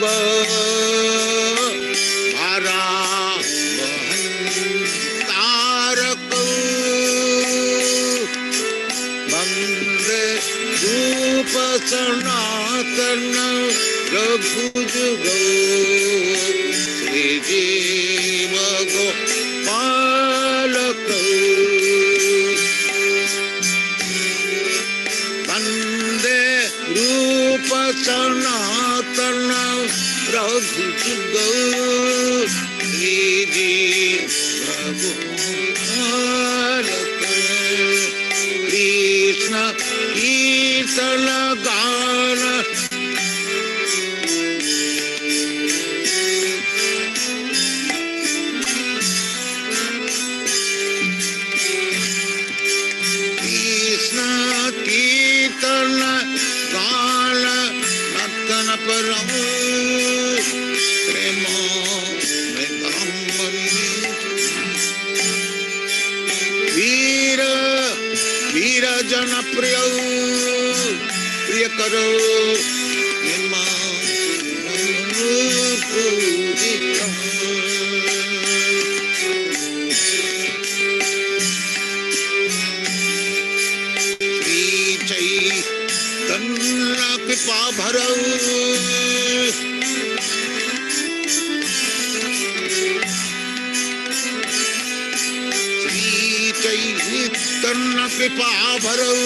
Vaibhava Bhara Tarakau Vande Rupa Sanatana Raghujugo Sri Jiva Gopalakau Vande Rupa Sanatana Raghujugo Sri Jiva Gopalakau Krishna Kirtana Gana Krishna Kirtana Gana Natana Paramu Prema Mridamani Veera Veera Jana Priya Priya Karo Nima Pujita Sri Chaitanya Kripa Bharau Chaitanya Kripa Bharau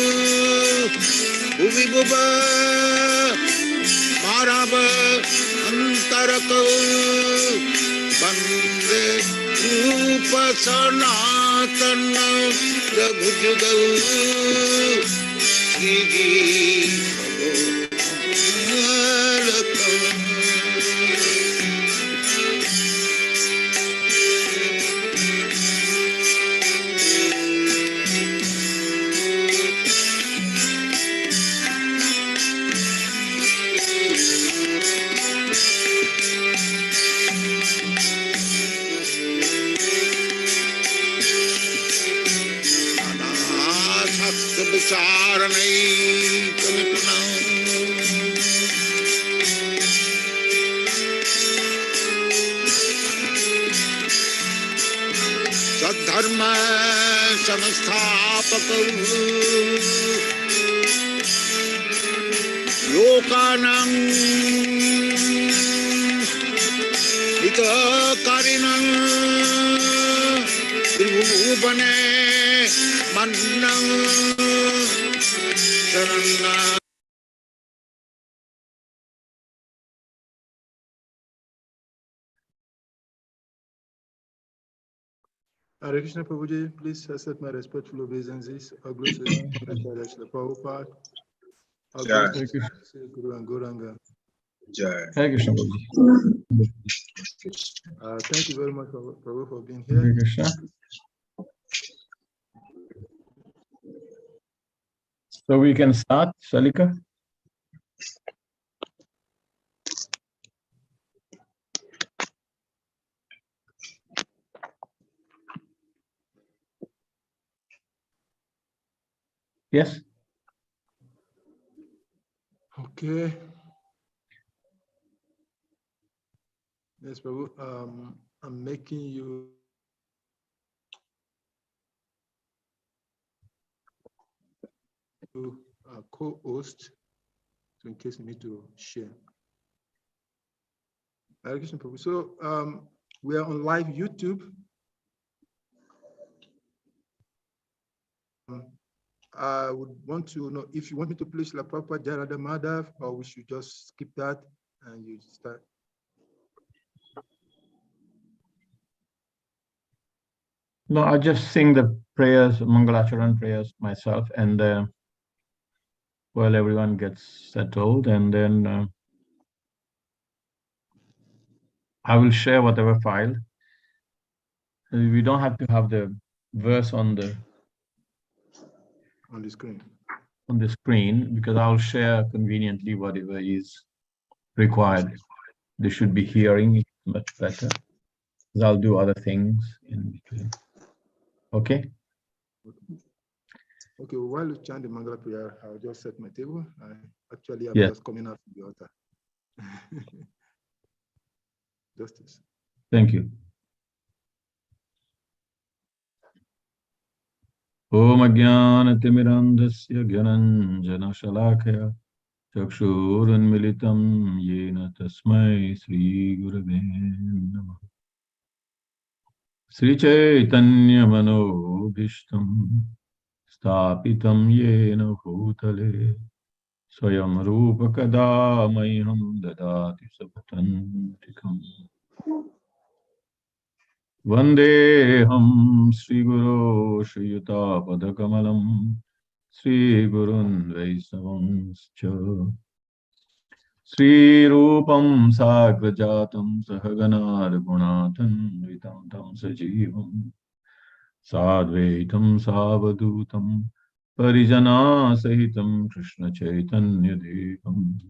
Bhuvi Bhuva Bharava Antarakau Vande Rupa Sanatana Raghujugo Sri Jiva Gopalakau Vicharanai Kalipana Sadharma Samasthapakau Lokanam Hitakarinam Tribhuvane Mannam Sarana Hare Krishna Prabhuji, please accept my respectful obeisances. Our grace is the Prabhupada. Our grace is Guru and Gauranga. Hare Krishna Prabhuji. Thank you very much, Prabhu, for being here. Hare Krishna. So we can start, Shalika. Yes. Okay. Yes, Prabhu. I'm making you co-host, so in case you need to share. Hare Krishna Prabhu. So we are on live YouTube. I would want to know if you want me to play Srila Prabhupada Jayarada Madhav, or we should just skip that and you start. No, I just sing the prayers, Mangalacharan prayers myself, and well, everyone gets settled, and then I will share whatever file. We don't have to have the verse on the screen. On the screen, because I'll share conveniently whatever is required. They should be hearing it much better, because I'll do other things in between. Okay? Okay, well, while you chant the Mangala prayer, I'll just set my table. I'm just coming out from the altar. Justice. Thank you. Om Ajnanatimirandhasya Gyananjanashalakaya Chakshurunmilitam Yena Tasmai Sri Gurave Namah. Sri Chaitanya Manobhishtam Stapitam Yena Bhutale Swayam Rupa Kada Mayham Dadati Sapatantikam Vandeham Sri Guru Shri Yuta Padakamalam Sri Gurun Vaisavamscha Sri Rupam Sagrajatam Sahaganar Gunatan Vitam Tam Sajivam Sadvaitam Savadutam Parijana Sahitam Krishna Chaitanya Devam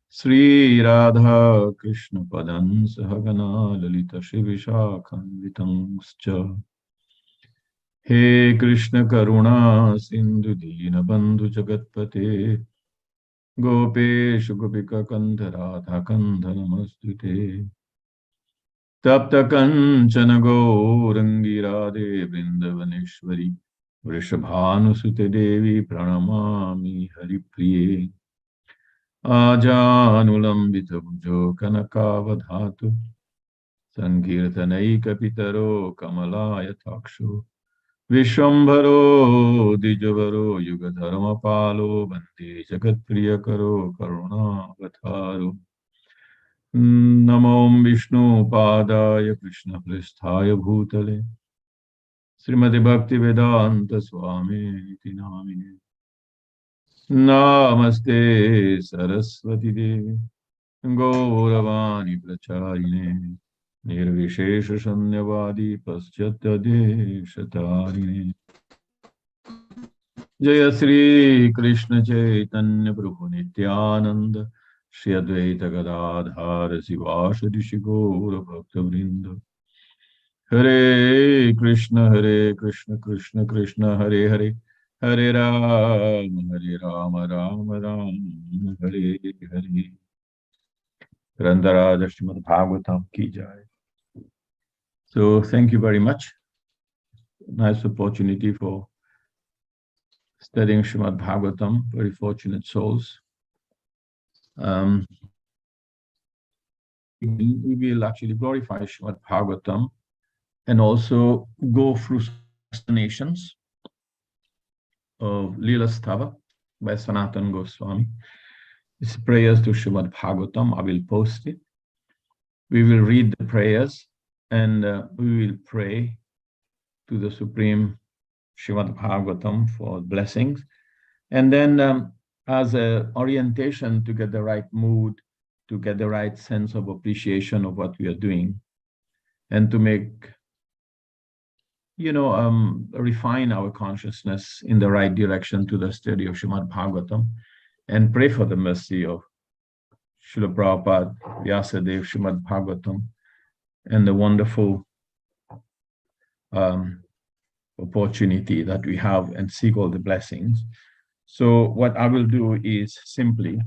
Sri Radha Krishna Padan Sahagana Lalita Shivishakhanvitamscha He Krishna Karuna Sindhu Dina Bandhu Jagatpate Gopeshu Gopika Kandha Radha Kandha Namastute Tapta Kanchana Gaurangi Radhe Vrindavaneshwari Vrishabhanusute Devi Pranamami Haripriye Ajanulambita Bhujo Kanakavadhatu Sankirtanaika Pitaro Kamalaya Takshu Vishwambharo Dijavaro Yugadharma Palo Bante Jagat Priyakaro Karuna Vatharu Namo Vishnu Padaya Krishna Prasthaya Bhutale Srimati Bhakti Vedanta Swami Iti Namine Namaste Saraswati Devi Gauravani Pracharine Nirvishesha Shanyavadi Paschatya Deshatarine Jaya Sri Krishna Chaitanya Prabhu Nityananda Shri Advaita Gadadhara Sivasadi Shigora Bhakta Vrinda Hare Krishna Krishna Krishna Hare Hare Hare Rama Rama Rama Hare Hare Grandharaja Srimad Bhagavatam Ki Jai. So thank you very much. Nice opportunity for studying Srimad Bhagavatam. Very fortunate souls. We will actually glorify Srimad Bhagavatam and also go through explanations of Lila Stava by Sanatana Goswami. It's prayers to Srimad Bhagavatam. I will post it. We will read the prayers and we will pray to the Supreme Srimad Bhagavatam for blessings. And then as an orientation to get the right mood, to get the right sense of appreciation of what we are doing, and to make, refine our consciousness in the right direction to the study of Srimad Bhagavatam, and pray for the mercy of Srila Prabhupada, Vyasadeva, Srimad Bhagavatam, and the wonderful opportunity that we have and seek all the blessings. So what I will do is simply,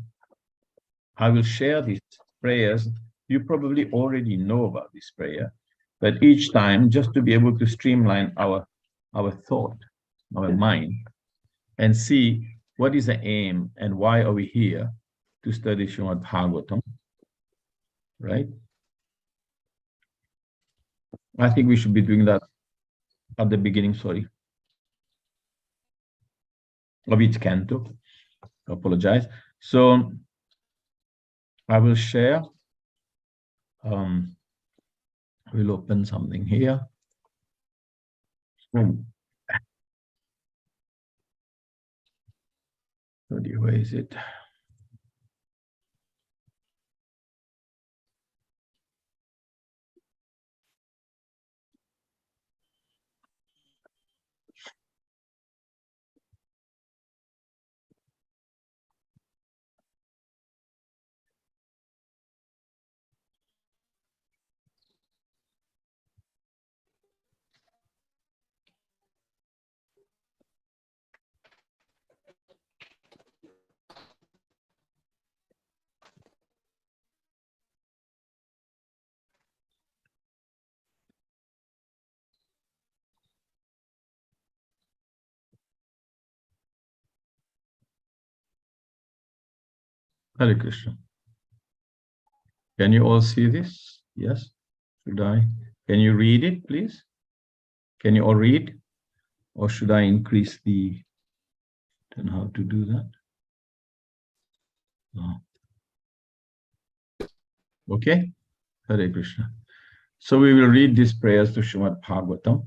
I will share these prayers. You probably already know about this prayer, but each time just to be able to streamline our thought, our mind, and see what is the aim and why are we here to study Srimad Bhagavatam, right? I think we should be doing that at the beginning, of each canto. I apologize. So I will share. We'll open something here. Where is it? Hare Krishna. Can you all see this? Yes? Should I? Can you read it, please? Can you all read? Or should I increase the... I don't know how to do that. No. Okay? Hare Krishna. So we will read these prayers to Srimad Bhagavatam,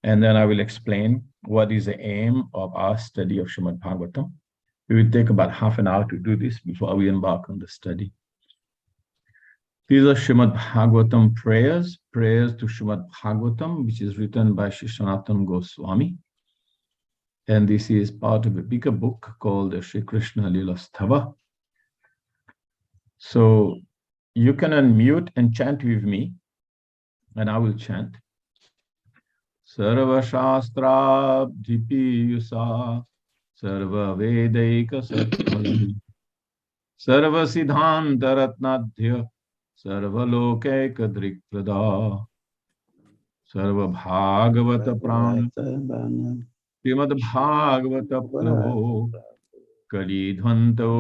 and then I will explain what is the aim of our study of Srimad Bhagavatam. We will take about half an hour to do this before we embark on the study. These are Srimad Bhagavatam prayers to Srimad Bhagavatam, which is written by Sri Sanatana Goswami. And this is part of a bigger book called the Sri Krishna Lila Stava. So you can unmute and chant with me, and I will chant. Sarva Shastra Dipiyusa Sarva Vedaika Satpalam Sarva Siddhanta Ratnadhya Sarva Lokeka Drikprada Sarva Bhagavata Prana Srimad Bhagavata Prabhu Kalidhanto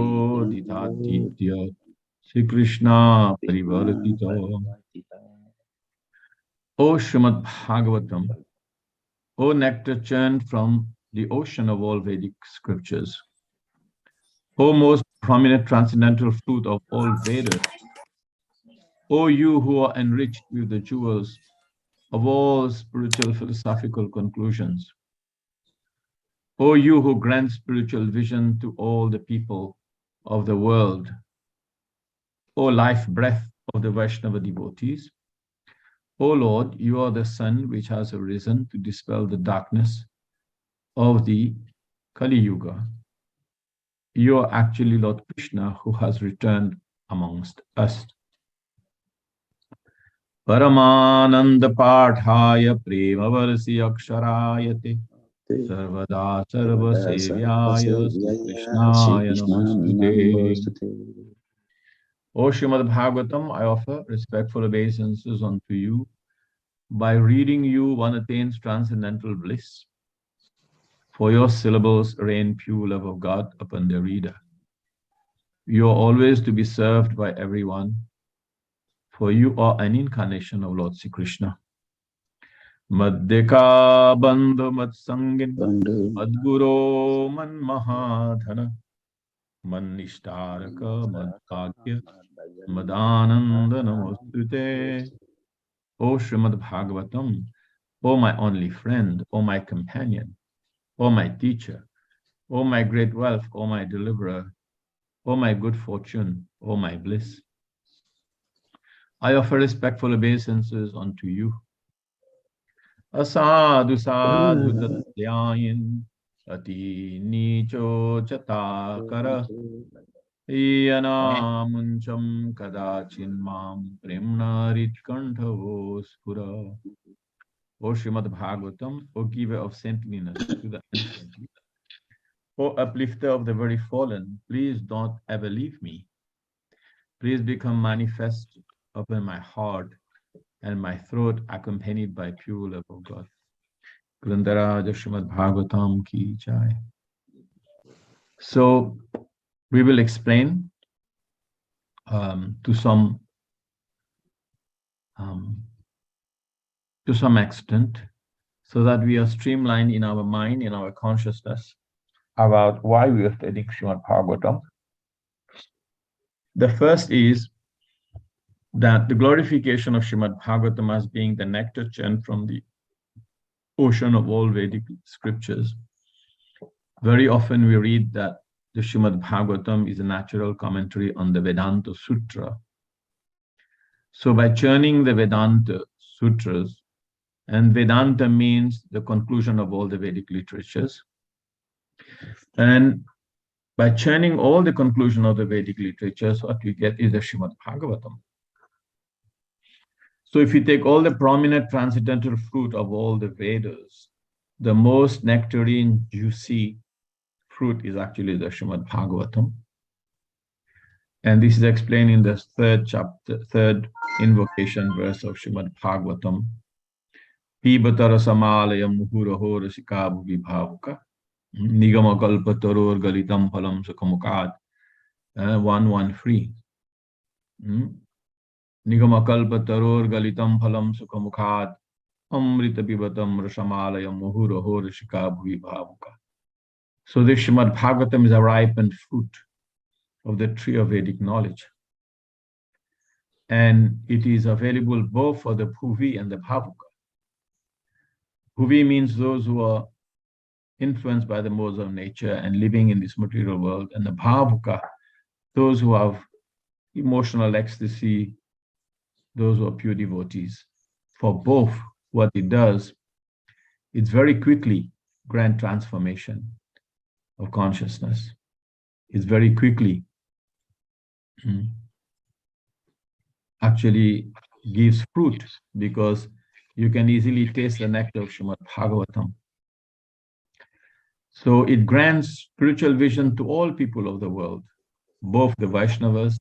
Ditaditya Sri Krishna Parivartito. O Srimad Bhagavatam, O nectar churned from the ocean of all Vedic scriptures, O most prominent transcendental fruit of all Vedas, O you who are enriched with the jewels of all spiritual philosophical conclusions, O you who grant spiritual vision to all the people of the world, O life breath of the Vaishnava devotees, O Lord, you are the sun which has arisen to dispel the darkness of the Kali Yuga. You are actually Lord Krishna who has returned amongst us. Paramananda Pathaya Premavarsi Aksharayate Sarvada Sarva Sevyaya Sri Krishnaya Namostute. O Srimad Bhagavatam, I offer respectful obeisances unto you. By reading you, one attains transcendental bliss. For your syllables rain pure love of God upon the reader. You are always to be served by everyone, for you are an incarnation of Lord Sri Krishna. Maddeka bandhu matsangin madguro man mahadhana man nishtaraka madbhagya madananda namostute. O Srimad Bhagavatam, O my only friend, O my companion, O my teacher, O my great wealth, O my deliverer, O my good fortune, O my bliss. I offer respectful obeisances unto you. Asadu sadhu tatyayin ati nicho chatakara Iyana muncham kadachin mam premnarit kantavo spura. O Srimad Bhagavatam, O giver of saintliness to the unsaintly, O uplifter of the very fallen, please don't ever leave me. Please become manifest upon my heart and my throat, accompanied by pure love of God. Grandharaja Srimad Bhagavatam ki jai. So we will explain to some extent, so that we are streamlined in our mind, in our consciousness, about why we are studying Srimad Bhagavatam. The first is that the glorification of Srimad Bhagavatam as being the nectar churned from the ocean of all Vedic scriptures. Very often we read that the Srimad Bhagavatam is a natural commentary on the Vedanta Sutra. So by churning the Vedanta Sutras, and Vedanta means the conclusion of all the Vedic literatures, and by churning all the conclusion of the Vedic literatures, what we get is the Srimad Bhagavatam. So if you take all the prominent transcendental fruit of all the Vedas, the most nectarine, juicy fruit is actually the Srimad Bhagavatam. And this is explained in the third invocation verse of Srimad Bhagavatam. Pibatara samalayam muhuraho rasika bhuvibhavaka nigama kalpataror galitam phalam sukhamukad 113. Nigamakalpa taror galitam phalam sukhamukhad amrita pibatam rasamalayam muhuraho rishika bhuvi bhavuka. So this Srimad Bhagavatam is a ripened fruit of the tree of Vedic knowledge. And it is available both for the Bhuvi and the Bhavuka. Bhuvi means those who are influenced by the modes of nature and living in this material world, and the Bhavuka, those who have emotional ecstasy, those who are pure devotees. For both, what it does, it's very quickly grand transformation of consciousness. It's very quickly actually gives fruit, because you can easily taste the nectar of Srimad Bhagavatam. So it grants spiritual vision to all people of the world, both the Vaishnavas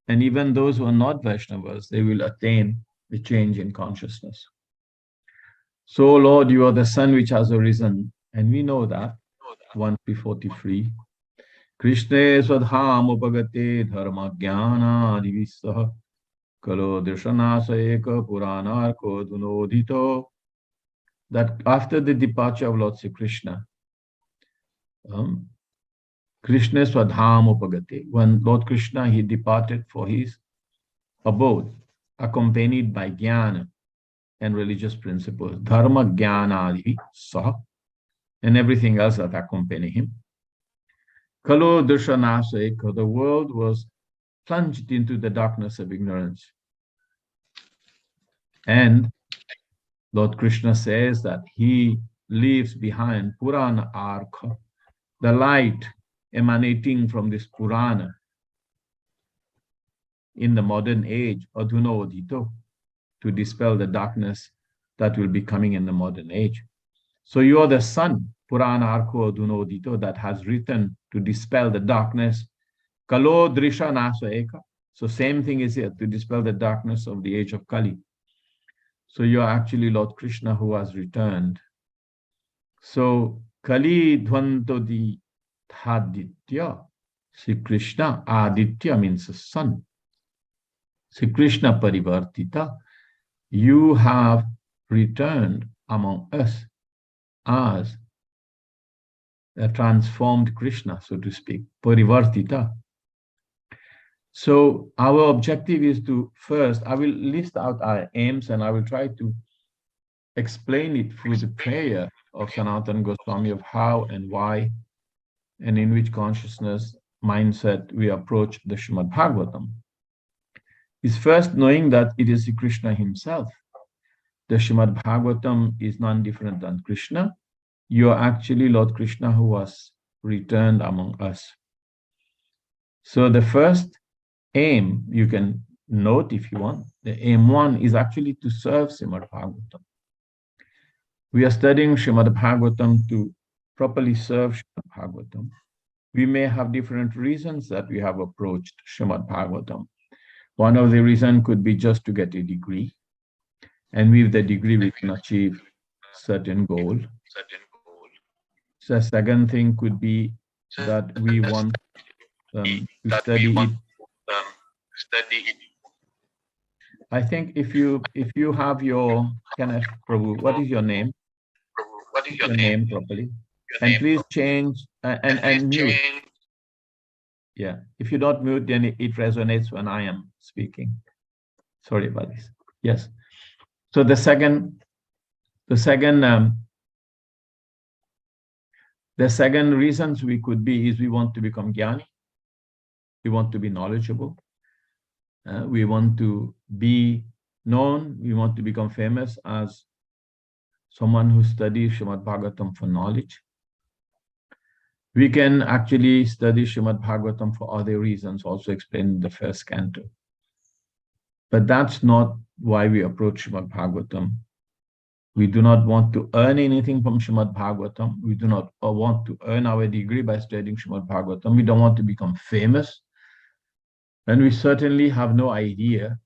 and even those who are not Vaishnavas. They will attain the change in consciousness. So Lord, you are the sun which has arisen, and we know that. 143. Krishna swadham upagate dharma jnana divisaha kalo drishanasa eka puranarko dunodhito. That after the departure of Lord Sri Krishna, Krishna swadham upagate, when Lord Krishna, he departed for his abode, accompanied by jnana and religious principles, dharma jnana divisaha, and everything else that accompany him. Kalo drishanasa eka, the world was plunged into the darkness of ignorance. And Lord Krishna says that he leaves behind Purana Arka, the light emanating from this Purana in the modern age, Adhuna Odhito, to dispel the darkness that will be coming in the modern age. So you are the sun, Purana Arko Adhuna Odhito, that has written to dispel the darkness. Kalo Drisha Nasa Eka. So same thing is here, to dispel the darkness of the age of Kali. So you are actually Lord Krishna who has returned. So Kali Dvantodi Thaditya, Sri Krishna, Aditya means the sun. Sri Krishna Parivartita, you have returned among us as a transformed Krishna, so to speak, Parivartita. So our objective is to first, I will list out our aims and I will try to explain it through the prayer of Sanatana Goswami of how and why and in which consciousness mindset we approach the Srimad Bhagavatam. Is first knowing that it is Krishna himself. The Srimad Bhagavatam is none different than Krishna. You are actually Lord Krishna who was returned among us. So the first aim, you can note if you want, the aim one is actually to serve Srimad Bhagavatam. We are studying Srimad Bhagavatam to properly serve Srimad Bhagavatam. We may have different reasons that we have approached Srimad Bhagavatam. One of the reasons could be just to get a degree. And with the degree, we can achieve certain goal. So the second thing could be that we want to study it. I think if you have your, can I, Prabhu, what is your name? What is your name properly? And please change and mute. Yeah, if you don't mute, then it resonates when I am speaking. Sorry about this. Yes. So the second reasons we could be is we want to become jnani. We want to be knowledgeable. We want to be known. We want to become famous as someone who studies Srimad Bhagavatam for knowledge. We can actually study Srimad Bhagavatam for other reasons, also explained in the first canto. But that's not why we approach Srimad Bhagavatam. We do not want to earn anything from Srimad Bhagavatam. We do not want to earn our degree by studying Srimad Bhagavatam. We don't want to become famous. And we certainly have no idea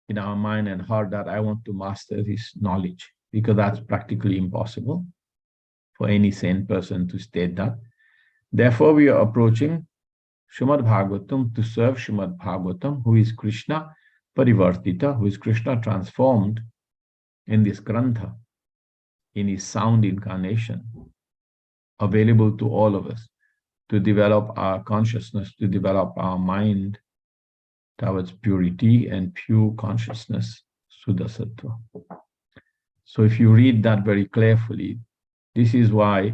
in our mind and heart that I want to master this knowledge, because that's practically impossible for any sane person to state that. Therefore, we are approaching Srimad Bhagavatam, to serve Srimad Bhagavatam, who is Krishna Parivartita, who is Krishna transformed in this Grantha, in his sound incarnation, available to all of us, to develop our consciousness, to develop our mind towards purity and pure consciousness, Suddha Sattva. So if you read that very carefully, this is why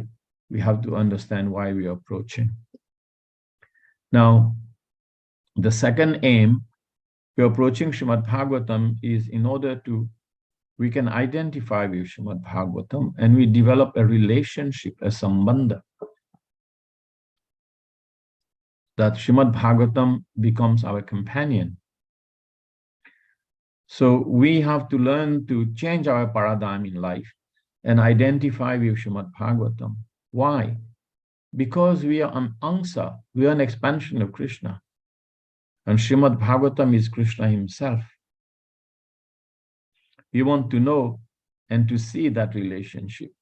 we have to understand why we are approaching. Now, the second aim, we're approaching Srimad Bhagavatam is in order to, we can identify with Srimad Bhagavatam and we develop a relationship, a sambandha, that Srimad Bhagavatam becomes our companion. So we have to learn to change our paradigm in life and identify with Srimad Bhagavatam. Why? Because we are an angsa, we are an expansion of Krishna. And Srimad Bhagavatam is Krishna himself. We want to know and to see that relationship.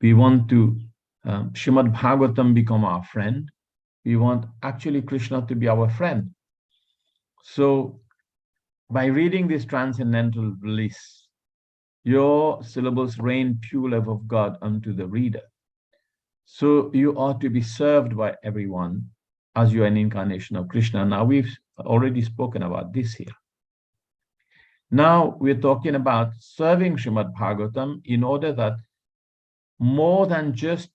We want to, Srimad Bhagavatam become our friend. We want actually Krishna to be our friend. So by reading this transcendental bliss, your syllables rain pure love of God unto the reader. So you ought to be served by everyone as you are an incarnation of Krishna. Now we've already spoken about this here. Now we're talking about serving Srimad Bhagavatam in order that more than just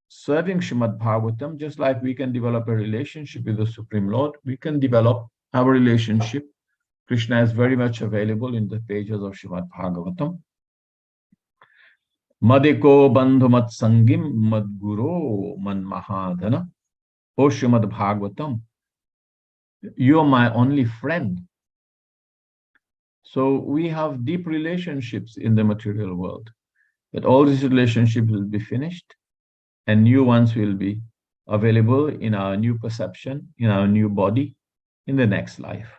serving Srimad Bhagavatam, just like we can develop a relationship with the Supreme Lord, we can develop our relationship. Krishna is very much available in the pages of Srimad Bhagavatam. Madeko bandhu mat sangim mad guru man mahadana. O Srimad Bhagavatam, you are my only friend. So we have deep relationships in the material world, but all these relationships will be finished and new ones will be available in our new perception, in our new body, in the next life.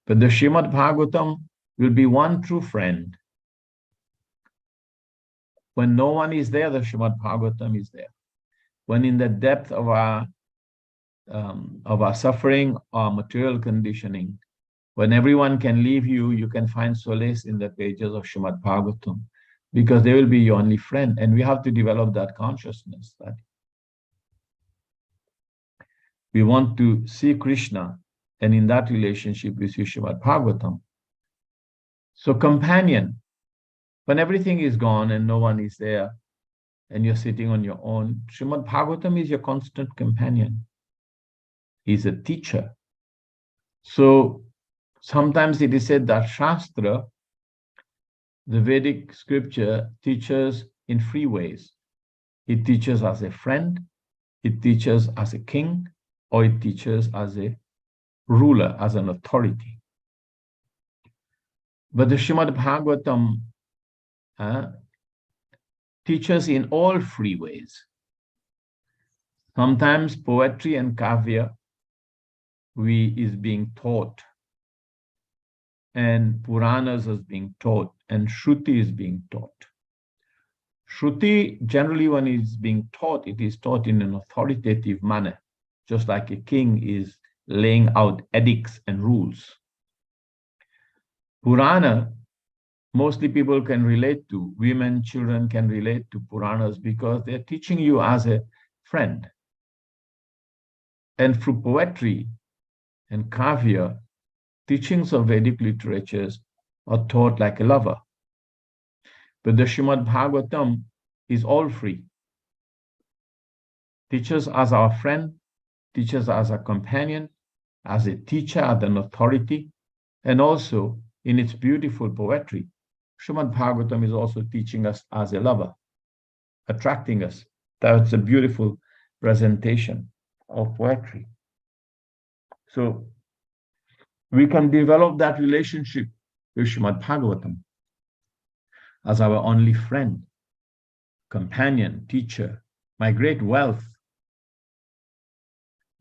But the Srimad Bhagavatam will be one true friend. When no one is there, the Srimad Bhagavatam is there. When in the depth of our suffering, our material conditioning, when everyone can leave you, you can find solace in the pages of Srimad Bhagavatam, because they will be your only friend. And we have to develop that consciousness that we want to see Krishna, and in that relationship we see Srimad Bhagavatam. So companion, when everything is gone and no one is there, and you're sitting on your own, Srimad Bhagavatam is your constant companion. He's a teacher. So sometimes it is said that Shastra, the Vedic scripture, teaches in three ways. It teaches as a friend, it teaches as a king, or it teaches as a ruler, as an authority. But the Srimad Bhagavatam teaches in all three ways. Sometimes poetry and kavya is being taught, and Puranas is being taught, and Shruti is being taught. Shruti, generally when it's being taught, it is taught in an authoritative manner, just like a king is laying out edicts and rules. Purana, mostly people can relate to, women, children can relate to Puranas because they're teaching you as a friend. And through poetry and kavya, teachings of Vedic literatures are taught like a lover. But the Srimad Bhagavatam is all free. Teaches as our friend, teaches as a companion, as a teacher, as an authority, and also in its beautiful poetry. Srimad Bhagavatam is also teaching us as a lover, attracting us. That's a beautiful presentation of poetry. So we can develop that relationship with Srimad Bhagavatam as our only friend, companion, teacher, my great wealth,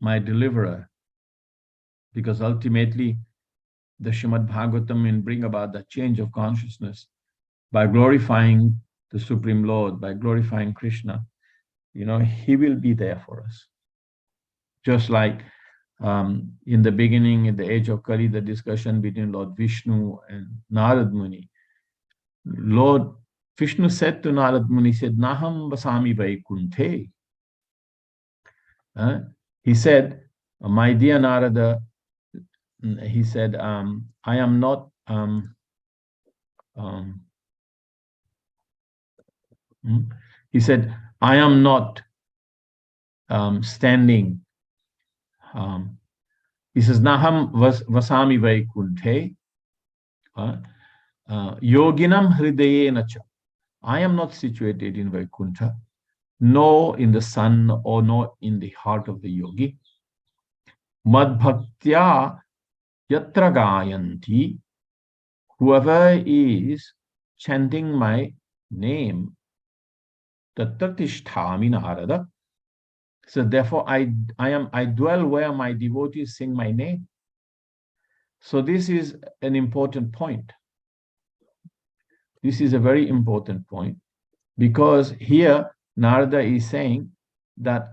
my deliverer, because ultimately the Srimad Bhagavatam will bring about the change of consciousness by glorifying the Supreme Lord, by glorifying Krishna. You know, he will be there for us. Just like in the beginning, in the age of Kali, the discussion between Lord Vishnu and Narad Muni. Lord Vishnu said to Narad Muni, he said, Naham vasami vaikunthe. He said, my dear Narada, he said, I am not he said, I am not standing. He says, Naham vasami vaikunthe. Yoginam hridayena cha. I am not situated in Vaikuntha, nor in the sun, or nor in the heart of the yogi. Mad bhaktya yatra gayanti. Whoever is chanting my name, tattatisthami narada. So therefore I dwell where my devotees sing my name. So this is an important point. This is a very important point, because here Narada is saying that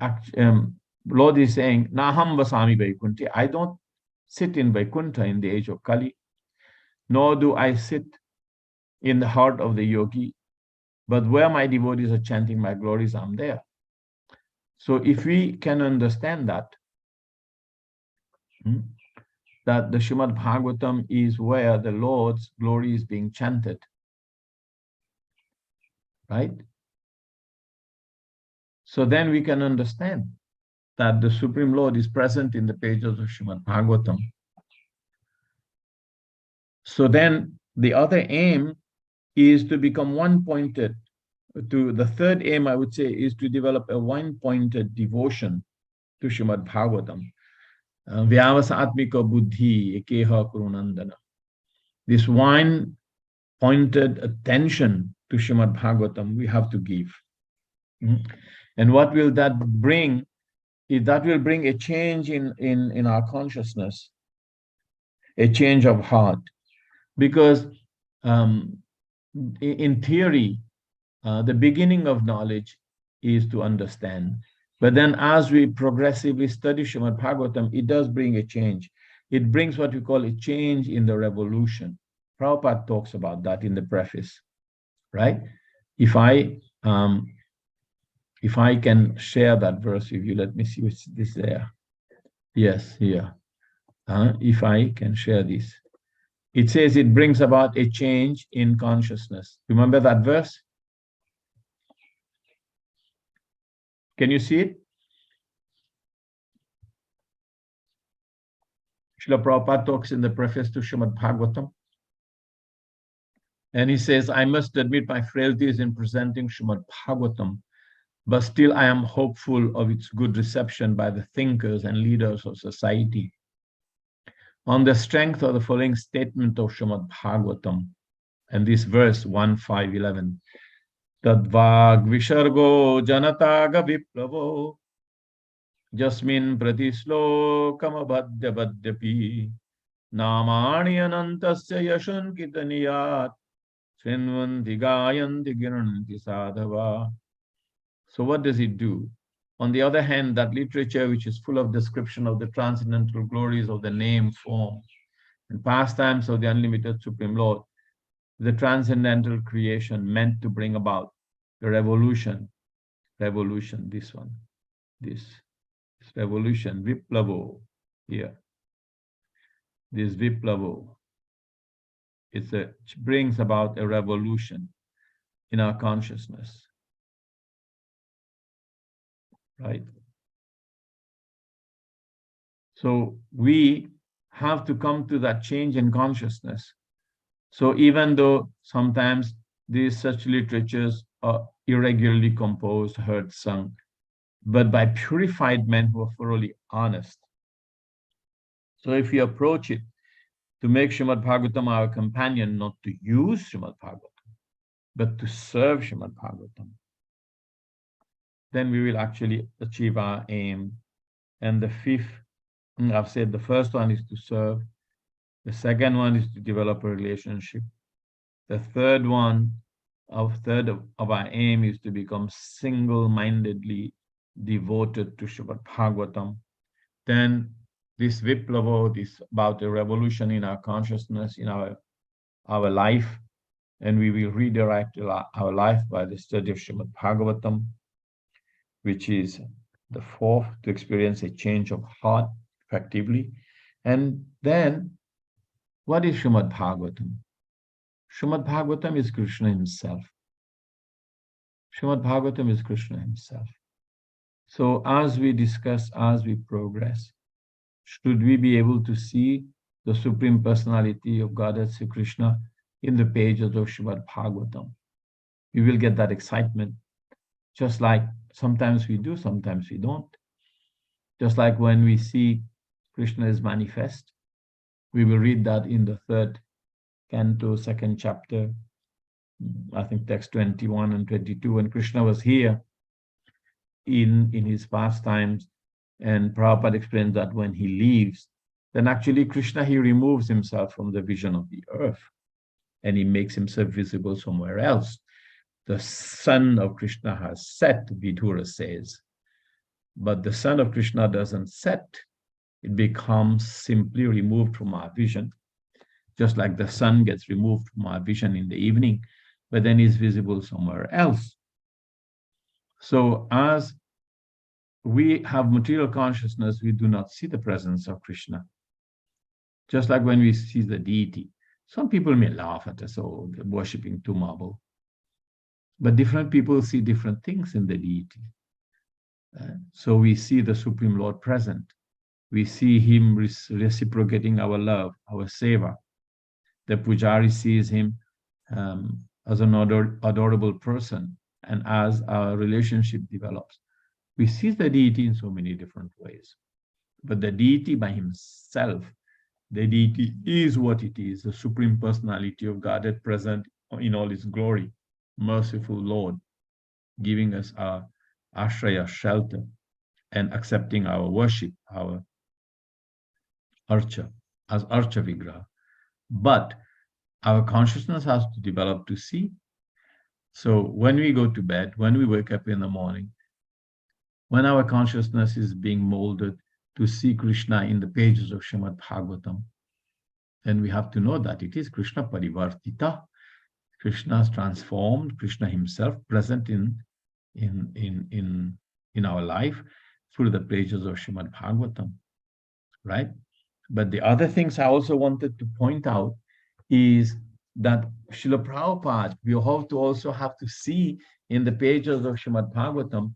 Lord is saying, Naham vasami Vaikuntha. I don't sit in Vaikuntha in the age of Kali, nor do I sit in the heart of the yogi, but where my devotees are chanting my glories, I'm there. So if we can understand that, that the Srimad Bhagavatam is where the Lord's glory is being chanted, right? So then we can understand that the Supreme Lord is present in the pages of Srimad Bhagavatam. So then the other aim is to become one-pointed. The third aim, I would say, is to develop a one-pointed devotion to Srimad Bhagavatam. Vyavasa atmika buddhi ekeha kurunandana. This one-pointed attention to Srimad Bhagavatam we have to give. And what will that bring? That will bring a change in our consciousness, a change of heart. Because in theory, the beginning of knowledge is to understand. But then as we progressively study Srimad Bhagavatam, it does bring a change. It brings what we call a change in the revolution. Prabhupada talks about that in the preface, right? If I can share that verse with you, let me see what's this there. Yes, here. If I can share this. It says it brings about a change in consciousness. Remember that verse? Can you see it? Srila Prabhupada talks in the preface to Srimad Bhagavatam. And he says, I must admit my frailties in presenting Srimad Bhagavatam, but still I am hopeful of its good reception by the thinkers and leaders of society. On the strength of the following statement of Srimad Bhagavatam, and this verse 1.5.11, Tadvag vishargo janataga viplavo jasmin pratishlokam abhadya badyapi namani anantasya yashun kitaniyat srinvanti gayanti giranti sadhava. So what does it do? On the other hand, that literature which is full of description of the transcendental glories of the name, form, and pastimes of the unlimited Supreme Lord, the transcendental creation meant to bring about the revolution, this one, this revolution, Viplavo, here. This Viplavo, it brings about a revolution in our consciousness, right? So we have to come to that change in consciousness. So even though sometimes these such literatures are irregularly composed, heard, sung, but by purified men who are thoroughly honest. So if we approach it to make Srimad Bhagavatam our companion, not to use Srimad Bhagavatam, but to serve Srimad Bhagavatam, then we will actually achieve our aim. And the fifth, I've said the first one is to serve. The second one is to develop a relationship. The third one, of our aim is to become single-mindedly devoted to Srimad Bhagavatam. then this Viplava, this about a revolution in our consciousness, in our life, and we will redirect our life by the study of Srimad Bhagavatam, which is the fourth to experience a change of heart effectively. And then, what is Srimad Bhagavatam? Srimad Bhagavatam is Krishna himself. Srimad Bhagavatam is Krishna himself. So as we discuss, as we progress, should we be able to see the Supreme Personality of Godhead Sri Krishna in the pages of Srimad Bhagavatam, we will get that excitement, just like sometimes we do, sometimes we don't. Just like when we see Krishna is manifest, we will read that in the 3rd canto, 2nd chapter, I think text 21 and 22, when Krishna was here in his pastimes, and Prabhupada explains that when he leaves, then actually Krishna, he removes himself from the vision of the earth and he makes himself visible somewhere else. The sun of Krishna has set, Vidura says, but the sun of Krishna doesn't set. It becomes simply removed from our vision, just like the sun gets removed from our vision in the evening, but then is visible somewhere else. So as we have material consciousness, we do not see the presence of Krishna. Just like when we see the deity. Some people may laugh at us, oh, they're worshipping two marble. But different people see different things in the deity. So we see the Supreme Lord present. We see him reciprocating our love, our seva. The pujari sees him as an adorable person. And as our relationship develops, we see the deity in so many different ways. But the deity by himself, the deity is what it is, the Supreme Personality of Godhead present in all its glory, merciful Lord, giving us our ashraya, shelter, and accepting our worship, our archa, as archa vigraha. But our consciousness has to develop to see. So when we go to bed, when we wake up in the morning, when our consciousness is being molded to see Krishna in the pages of Srimad Bhagavatam, then we have to know that it is Krishna Parivartita. Krishna is transformed, Krishna himself present in our life through the pages of Srimad Bhagavatam, right? But the other things I also wanted to point out is that Srila Prabhupada, we also have to see in the pages of Srimad Bhagavatam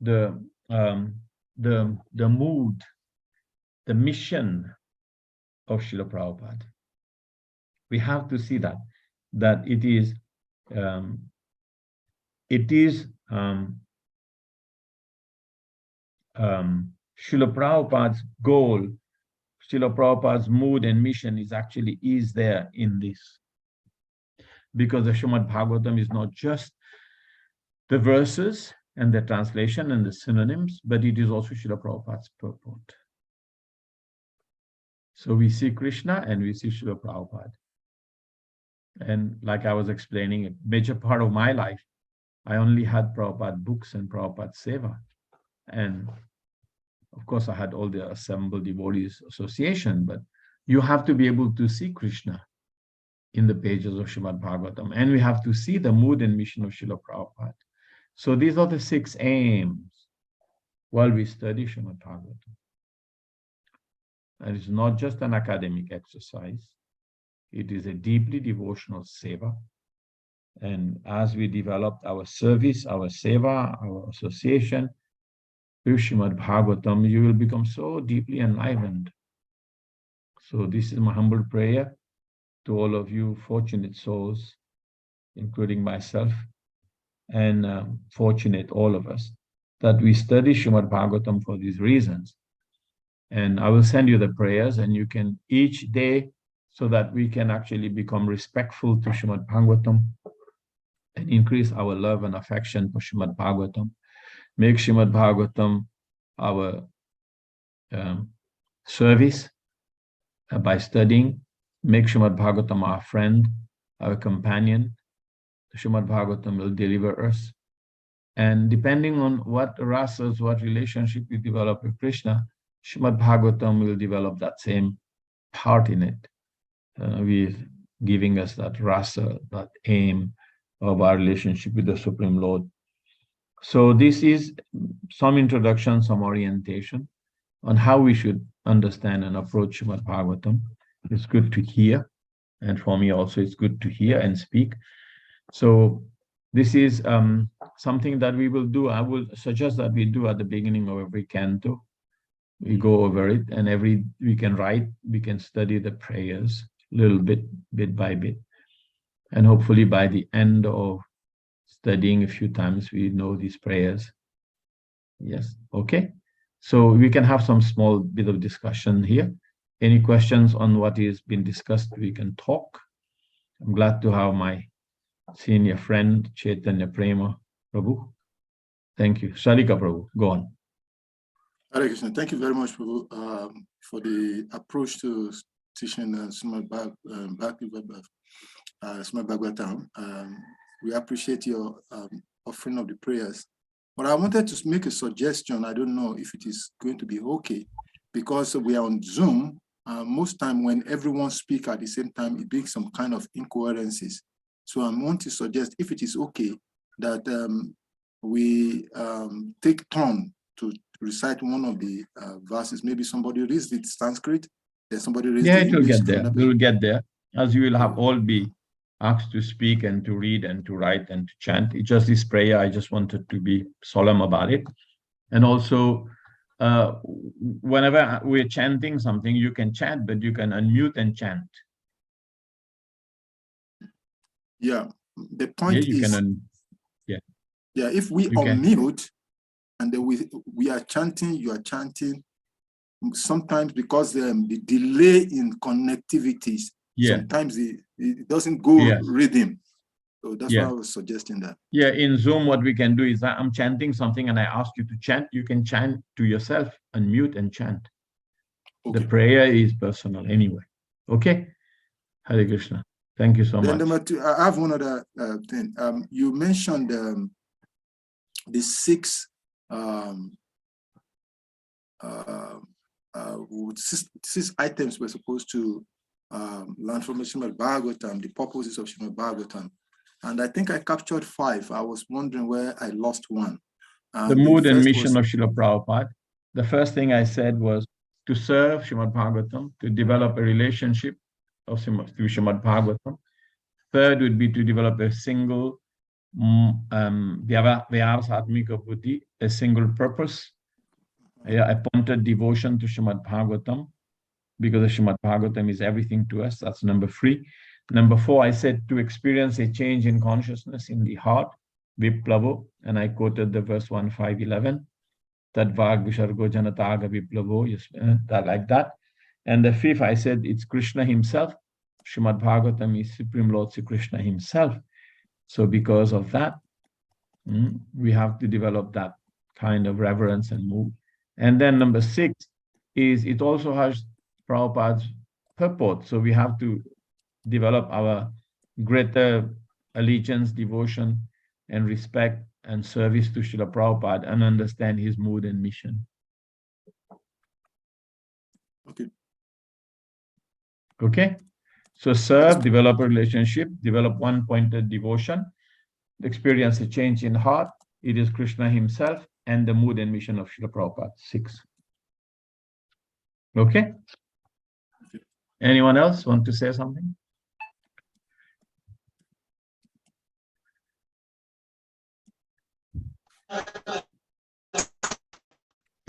the mood, the mission of Srila Prabhupada. We have to see that it is Srila Prabhupada's goal, Srila Prabhupada's mood and mission is there in this. Because the Srimad Bhagavatam is not just the verses and the translation and the synonyms, but it is also Srila Prabhupada's purport. So we see Krishna and we see Srila Prabhupada. And like I was explaining, a major part of my life, I only had Prabhupada books and Prabhupada seva. And of course, I had all the assembled devotees association, but you have to be able to see Krishna in the pages of Srimad Bhagavatam. And we have to see the mood and mission of Srila Prabhupada. So these are the 6 aims while we study Srimad Bhagavatam. And it's not just an academic exercise. It is a deeply devotional seva. And as we developed our service, our seva, our association with Srimad Bhagavatam, you will become so deeply enlivened. So this is my humble prayer to all of you fortunate souls, including myself, and fortunate all of us, that we study Srimad Bhagavatam for these reasons. And I will send you the prayers, and you can each day, so that we can actually become respectful to Srimad Bhagavatam and increase our love and affection for Srimad Bhagavatam. Make Srimad Bhagavatam our service by studying. Make Srimad Bhagavatam our friend, our companion. Srimad Bhagavatam will deliver us. And depending on what rasas, what relationship we develop with Krishna, Srimad Bhagavatam will develop that same part in it, with giving us that rasa, that aim of our relationship with the Supreme Lord. So this is some introduction, some orientation on how we should understand and approach Srimad Bhagavatam. It's good to hear, and for me also it's good to hear and speak. So this is something that we will do. I will suggest that we do at the beginning of every canto. We go over it, and we can write, we can study the prayers a little bit, bit by bit. And hopefully by the end of studying a few times, we know these prayers. Yes, okay. So we can have some small bit of discussion here. Any questions on what is been discussed, we can talk. I'm glad to have my senior friend, Chaitanya Prema Prabhu. Thank you. Shalika Prabhu, go on. Hare Krishna. Thank you very much, Prabhu, for the approach to teaching Srimad Bhagavatam. We appreciate your offering of the prayers. But I wanted to make a suggestion. I don't know if it is going to be okay, because we are on Zoom. Most time when everyone speaks at the same time, it brings some kind of incoherencies. So I want to suggest, if it is okay, that we take turn to recite one of the verses. Maybe somebody reads the Sanskrit, then somebody reads the English. Yeah, it will get there. We will get there, as you will have all be asked to speak and to read and to write and to chant. It's just this prayer. I just wanted to be solemn about it. And also, whenever we're chanting something, you can chant, but you can unmute and chant. Yeah, the point is, if we unmute and then we are chanting, you are chanting, sometimes because the delay in connectivities, sometimes it doesn't go rhythm. So that's why I was suggesting that. Yeah, in Zoom, what we can do is that I'm chanting something and I ask you to chant. You can chant to yourself, unmute and chant. Okay. The prayer is personal anyway. Okay? Hare Krishna. Thank you so much. Number two, I have one other thing. You mentioned the six items we're supposed to learn from Srimad Bhagavatam, the purposes of Srimad Bhagavatam. And I think I captured 5. I was wondering where I lost one. The mood and mission of Srila Prabhupada. The first thing I said was to serve Srimad Bhagavatam, to develop a relationship of Srimad Bhagavatam. Third would be to develop a single Vyavasatmika Buddhi, a single purpose, appointed devotion to Srimad Bhagavatam, because Srimad Bhagavatam is everything to us. That's number 3. Number 4, I said to experience a change in consciousness in the heart, Viplavo, and I quoted the verse 1.5.11, Tadvag Vishargo Janataga Viplavo, that like that. And the 5th, I said it's Krishna himself. Srimad Bhagavatam is Supreme Lord Sri Krishna himself. So because of that, we have to develop that kind of reverence and mood. And then number 6 is it also has Prabhupada's purport. So we have to develop our greater allegiance, devotion, and respect and service to Srila Prabhupada and understand his mood and mission. Okay. Okay? So serve, develop a relationship, develop one-pointed devotion, experience a change in heart. It is Krishna himself and the mood and mission of Srila Prabhupada. 6. Okay? Anyone else want to say something?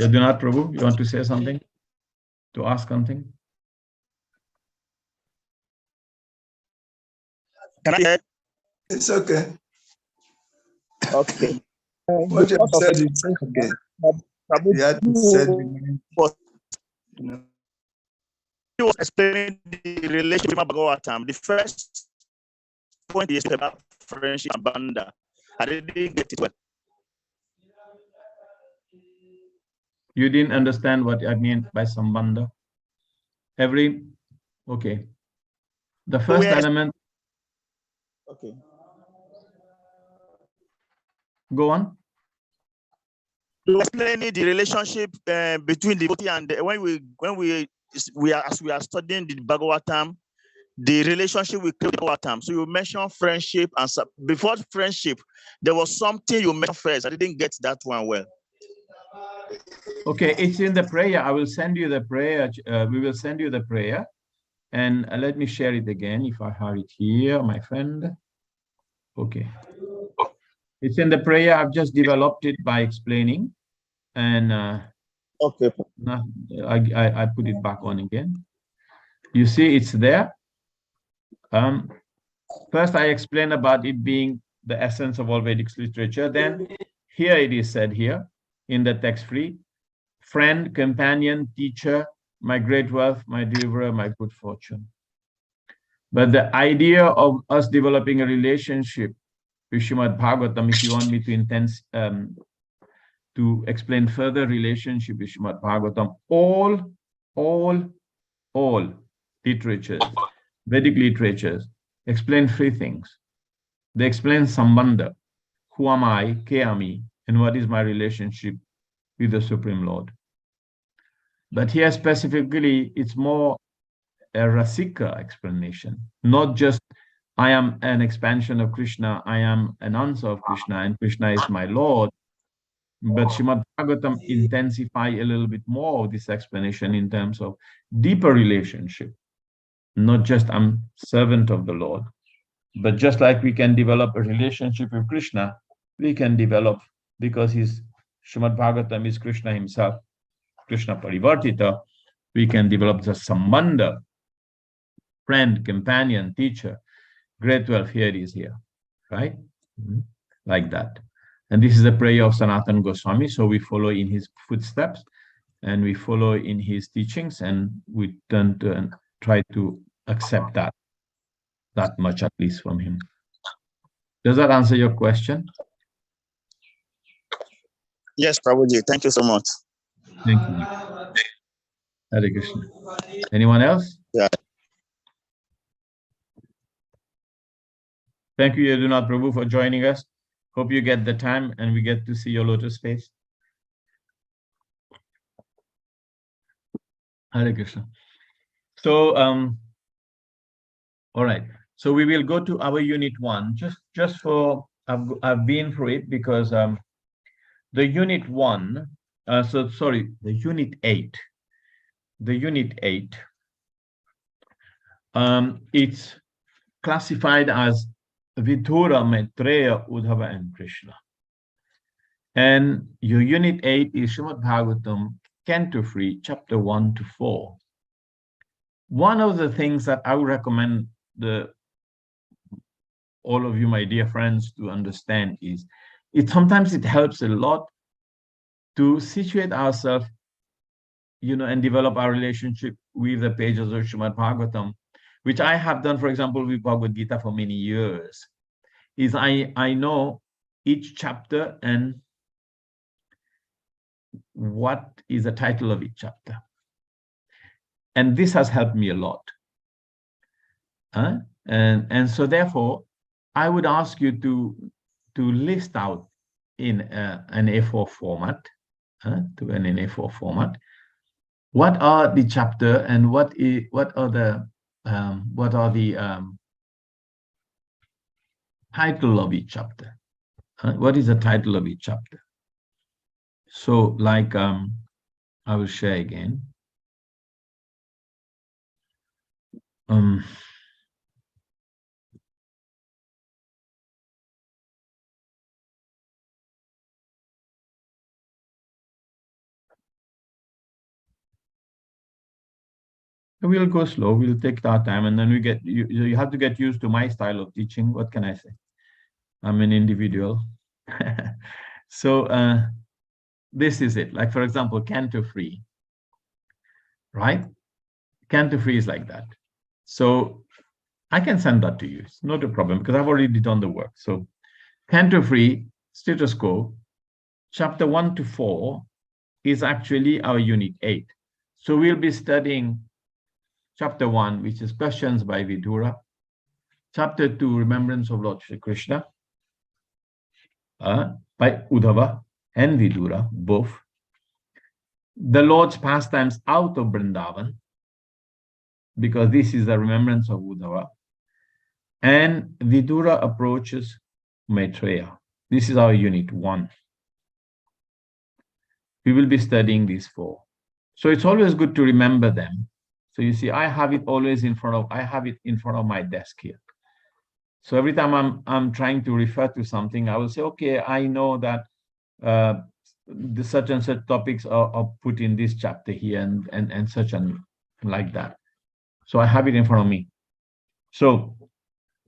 Yadunath Prabhu, you want to say something? To ask something? Can I hear? It's okay. Okay. What you have said is okay. You had said, He was explaining the relationship with Bhagavatam. The first point is about friendship and banda. I didn't get it well. You didn't understand what I mean by sambandha? Okay. The first element. Okay. Go on. You explaining the relationship between the devotee and when we are studying the Bhagavatam, the relationship with Bhagavatam. So you mentioned friendship, and before friendship, there was something you mentioned first. I didn't get that one well. Okay, it's in the prayer. I will send you the prayer. We will send you the prayer. And let me share it again if I have it here, my friend. Okay. It's in the prayer. I've just developed it by explaining. And okay. I put it back on again. You see, it's there. First, I explained about it being the essence of all Vedic literature. Then here it is said here in the text free, friend, companion, teacher, my great wealth, my deliverer, my good fortune. But the idea of us developing a relationship with Srimad Bhagavatam, if you want me to explain further relationship with Srimad Bhagavatam, all literatures, Vedic literatures, explain three things. They explain Sambandha, who am I, ke ami, and what is my relationship with the Supreme Lord. But here specifically, it's more a Rasika explanation, not just I am an expansion of Krishna, I am an answer of Krishna, and Krishna is my Lord. But Srimad Bhagavatam intensify a little bit more of this explanation in terms of deeper relationship, not just I'm servant of the Lord, but just like we can develop a relationship with Krishna, we can develop, because Srimad Bhagavatam is Krishna himself, Krishna Parivartita, we can develop the Sambandha, friend, companion, teacher, great wealth, here it is here, right? Like that. And this is the prayer of Sanatana Goswami, so we follow in his footsteps, and we follow in his teachings, and we turn to and try to accept that much at least from him. Does that answer your question? Yes, Prabhuji. Thank you so much. Thank you. Hare Krishna. Anyone else? Yeah. Thank you, Yadunath Prabhu, for joining us. Hope you get the time and we get to see your lotus face. Hare Krishna. So, all right. So we will go to our unit 1. Just for I've been through it because the unit 1. The unit 8. The unit 8. It's classified as Vidura, Maitreya, Uddhava, and Krishna. And your unit 8 is Srimad Bhagavatam, Canto 3, chapter 1 to 4. One of the things that I would recommend all of you, my dear friends, to understand is sometimes it helps a lot to situate ourselves, and develop our relationship with the pages of Srimad Bhagavatam, which I have done, for example, with Bhagavad Gita for many years. Is I know each chapter and what is the title of each chapter. And this has helped me a lot. And so therefore, I would ask you to list out in an A4 format, what are the chapter and what are the title of each chapter. What is the title of each chapter? So, like, I will share again. We'll go slow. We'll take our time, and then you have to get used to my style of teaching. What can I say? I'm an individual. So this is it. Like, for example, Canto 3, right? Canto 3 is like that. So I can send that to you. It's not a problem because I've already done the work. So Canto 3, status quo, chapter 1 to 4 is actually our unit 8. So we'll be studying chapter 1, which is questions by Vidura. Chapter 2, remembrance of Lord Shri Krishna, by Uddhava. and Vidura, both. The Lord's pastimes out of Vrindavan, because this is the remembrance of Uddhava. And Vidura approaches Maitreya. This is our unit 1. We will be studying these 4. So it's always good to remember them. So you see, I have it always in front of my desk here. So every time I'm trying to refer to something, I will say, okay, I know that the such and such topics are put in this chapter here and such and like that. So I have it in front of me. So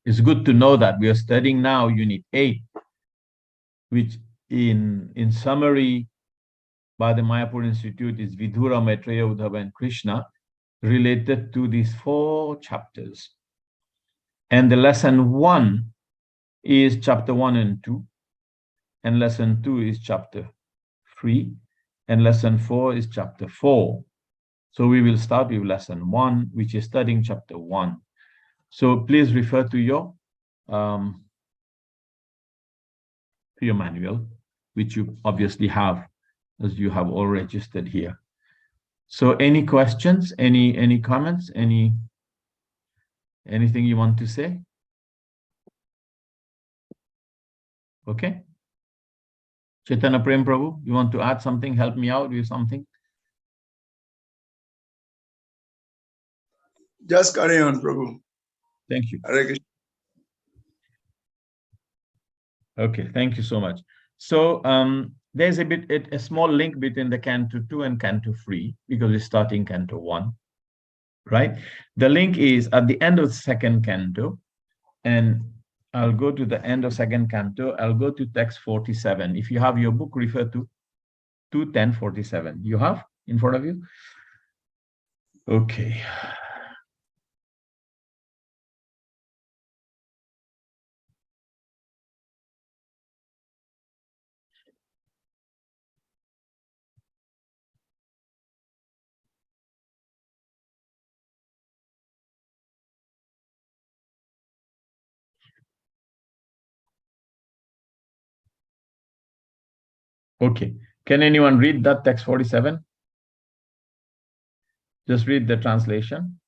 it's good to know that we are studying now Unit 8, which in summary by the Mayapur Institute is Vidura, Maitreya, Uddhava, and Krishna, related to these 4 chapters. And the lesson 1 is chapter 1 and 2, and lesson 2 is chapter 3, and lesson 4 is chapter 4. So we will start with lesson 1, which is studying chapter 1. So please refer to your manual, which you obviously have, as you have all registered here. So any questions, any comments, anything you want to say? Okay. Chaitanya Prem Prabhu, you want to add something? Help me out with something? Just carry on, Prabhu. Thank you. Hare Krishna. Okay, thank you so much. So there's a small link between the Canto 2 and Canto 3, because we're starting Canto 1, right? The link is at the end of the 2nd Canto, and I'll go to the end of 2nd Canto. I'll go to text 47. If you have your book, refer to 21047. You have in front of you? Okay. Okay. Can anyone read that text 47? Just read the translation.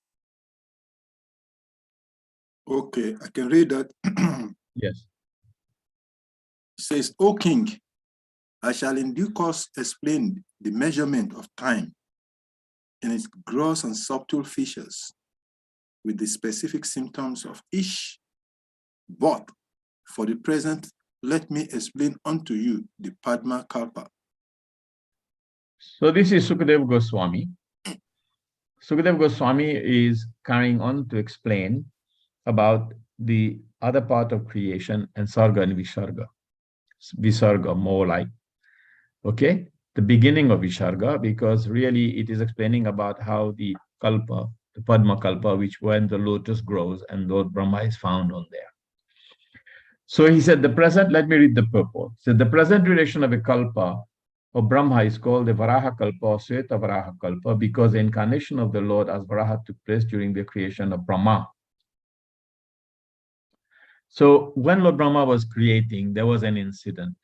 Okay, I can read that. Yes. It says, O king, I shall in due course explain the measurement of time in its gross and subtle features with the specific symptoms of each. But for the present, let me explain unto you the Padma Kalpa. So this is Sukadeva Goswami. Sukadeva Goswami is carrying on to explain about the other part of creation and Sarga and Visarga. Visarga, more like, okay, the beginning of Visarga, because really it is explaining about how the Kalpa, the Padma Kalpa, which when the lotus grows and Lord Brahma is found on there. So he said, let me read the purport. So the present duration of a Kalpa of Brahma is called the Varaha Kalpa or Sweta Varaha Kalpa, because the incarnation of the Lord as Varaha took place during the creation of Brahma. So when Lord Brahma was creating, there was an incident.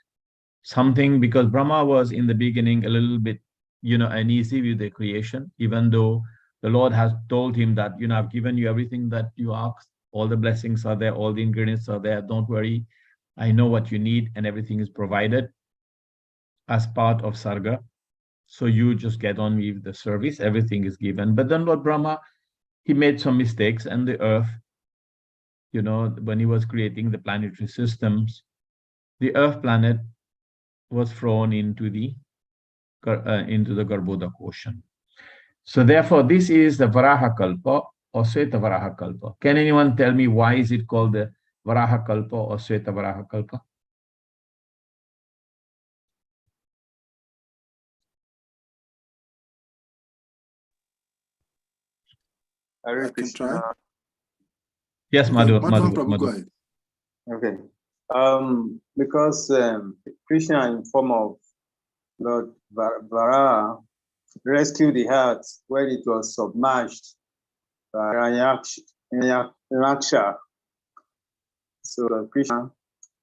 Something, because Brahma was in the beginning a little bit, uneasy with the creation, even though the Lord has told him that, I've given you everything that you asked. All the blessings are there, all the ingredients are there. Don't worry. I know what you need and everything is provided as part of Sarga. So you just get on with the service, everything is given. But then Lord Brahma, he made some mistakes, and the earth, when he was creating the planetary systems, the earth planet was thrown into the Garbhodak ocean. So therefore, this is the Varaha Kalpa or Sweta Varaha Kalpa. Can anyone tell me why is it called the Varaha Kalpa or Sweta Varaha Kalpa? I can try. Yes, Okay, Madhu. Prabhu, go ahead. Okay. Because Krishna in form of Lord Varaha rescued the earth when it was submerged by Raksha. So Krishna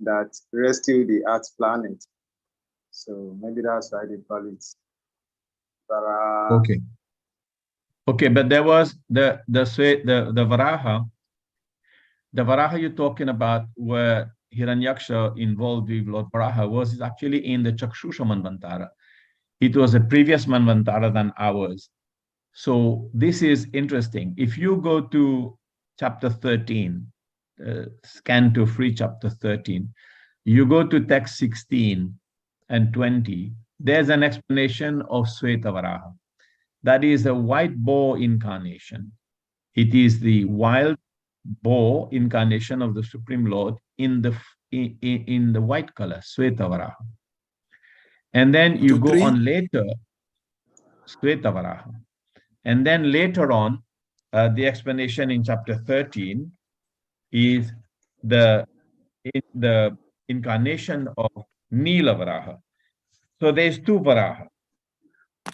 that rescued the earth planet. So maybe that's why they call it Varaha. Okay. Okay, but there was the Varaha. The Varaha you're talking about, where Hiranyaksha involved with Lord Varaha, was actually in the Chakshusha Manvantara. It was a previous Manvantara than ours. So this is interesting. If you go to chapter 13, scan to free chapter 13, you go to text 16 and 20, there's an explanation of Svetavaraha. That is a white boar incarnation. It is the wild boar incarnation of the Supreme Lord in the white color, Svetavaraha. And then you go on later, Svetavaraha. And then later on, the explanation in chapter 13 is the incarnation of Nilavaraha. So there's two Varaha.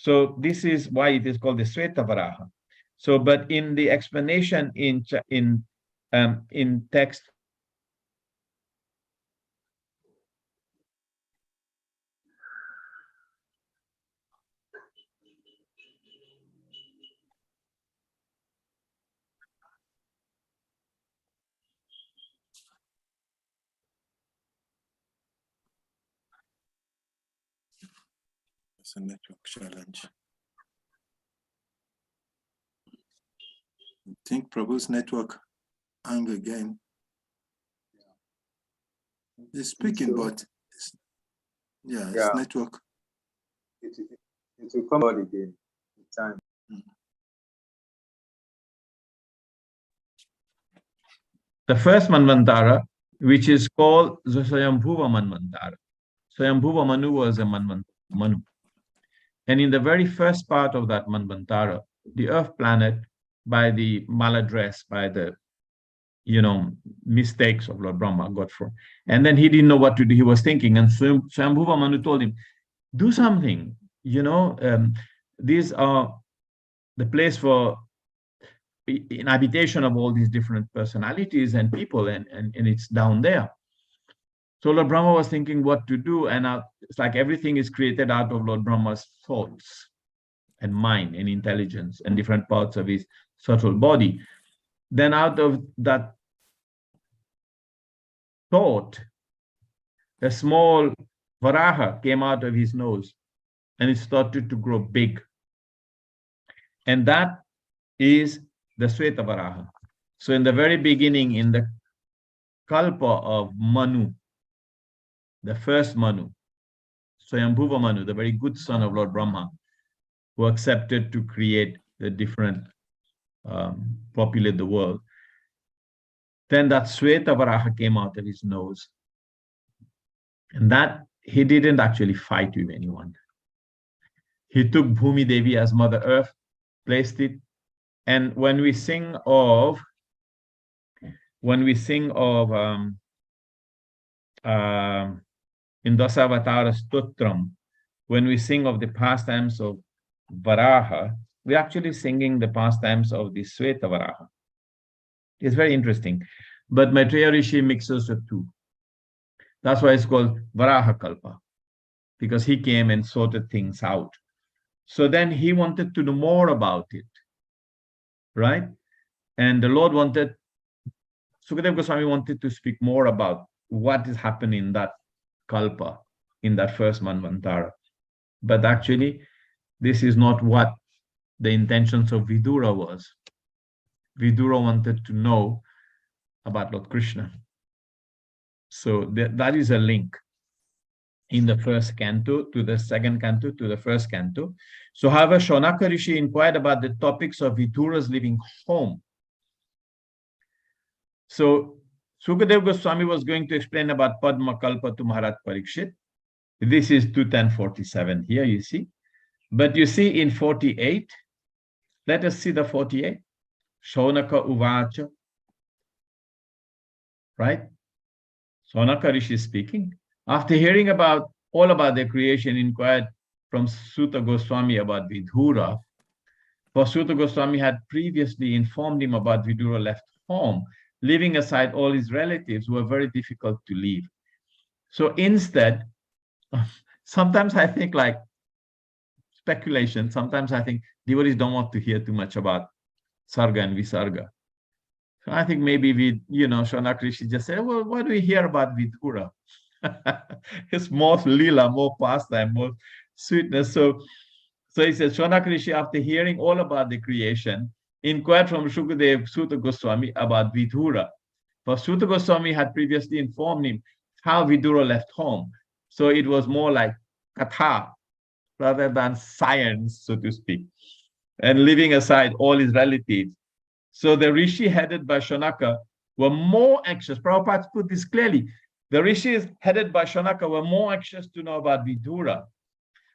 So this is why it is called the Svetavaraha. So, but in the explanation in text, It's a network challenge. I think Prabhu's network hang again. He's speaking, but it's network. It will come out again in time. the first Manvantara, which is called the Swayambhuva Manvantara. Swayambhuva Manu was a Manu. And in the very first part of that Manvantara, the earth planet, by the maladress, by the mistakes of Lord Brahma, got from. And then he didn't know what to do. He was thinking, and Swayambhuva Manu told him, do something. These are the place for inhabitation of all these different personalities and people, and it's down there. So Lord Brahma was thinking what to do, and it's like everything is created out of Lord Brahma's thoughts and mind and intelligence and different parts of his subtle body. Then out of that thought, a small Varaha came out of his nose, and it started to grow big. And that is the Svetavaraha. So in the very beginning, in the Kalpa of Manu, the first Manu, Swayambhuva Manu, the very good son of Lord Brahma, who accepted to create the different, populate the world. Then that Svetavaraha came out of his nose. And that he didn't actually fight with anyone. He took Bhumi Devi as Mother Earth, placed it. And when we sing of in Dasavatara Stotram, when we sing of the pastimes of Varaha, we're actually singing the pastimes of the Svetavaraha. It's very interesting. But Maitreya Rishi mixes the two. That's why it's called Varaha Kalpa, because he came and sorted things out. So then he wanted to know more about it, right? And the Lord wanted, Sukadeva Goswami wanted to speak more about what is happening in that Kalpa, in that first Manvantara. But actually, this is not what the intentions of Vidura was. Vidura wanted to know about Lord Krishna. So that is a link in the first canto to the second canto to the first canto. So however, Shaunaka Rishi inquired about the topics of Vidura's living home. So Sukadeva Goswami was going to explain about Padma Kalpa to Maharaj Parikshit. This is 210.47 here, you see. But you see in 48, let us see the 48. Shaunaka Uvacha. Right? Shaunaka Rishi is speaking. After hearing all about their creation, inquired from Suta Goswami about Vidura. For Suta Goswami had previously informed him about Vidura left home, leaving aside all his relatives who were very difficult to leave. So instead, sometimes I think like speculation. Sometimes I think devotees don't want to hear too much about Sarga and Visarga. So I think maybe we, Shaunak Rishi just said, well, what do we hear about Vidura? It's more lila, more pastime, more sweetness. So he says, Shaunak Rishi, after hearing all about the creation, inquired from Shukadev Suta Goswami about Vidura. For Suta Goswami had previously informed him how Vidura left home. So it was more like katha rather than science, so to speak, and leaving aside all his relatives. So the rishi headed by Shaunaka were more anxious. Prabhupada put this clearly. The rishis headed by Shaunaka were more anxious to know about Vidura.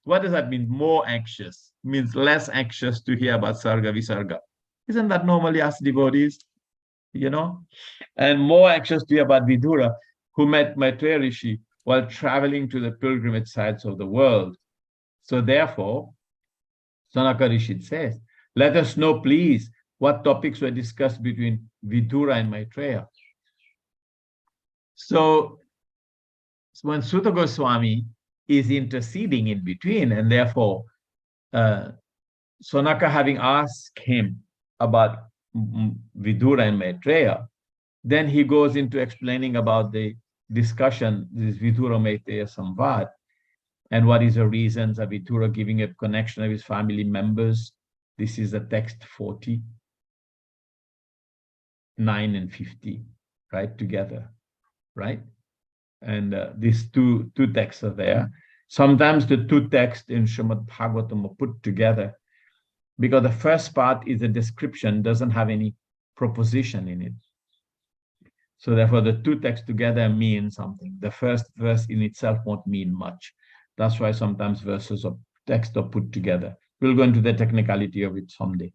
What does that mean? More anxious means less anxious to hear about Sarga Visarga. Isn't that normally us devotees? And more anxious to hear about Vidura, who met Maitreya Rishi while traveling to the pilgrimage sites of the world. So therefore, Sanaka Rishi says, let us know, please, what topics were discussed between Vidura and Maitreya. So when Suta Goswami is interceding in between, and therefore Sanaka having asked him about Vidura and Maitreya, then he goes into explaining about the discussion, this Vidura Maitreya Samvad, and what is the reasons of Vidura giving a connection of his family members. This is the text 49 and 50, right, together, right? And these two texts are there. Sometimes the two texts in Srimad Bhagavatam are put together because the first part is a description, doesn't have any proposition in it. So therefore, the two texts together mean something. The first verse in itself won't mean much. That's why sometimes verses of text are put together. We'll go into the technicality of it someday.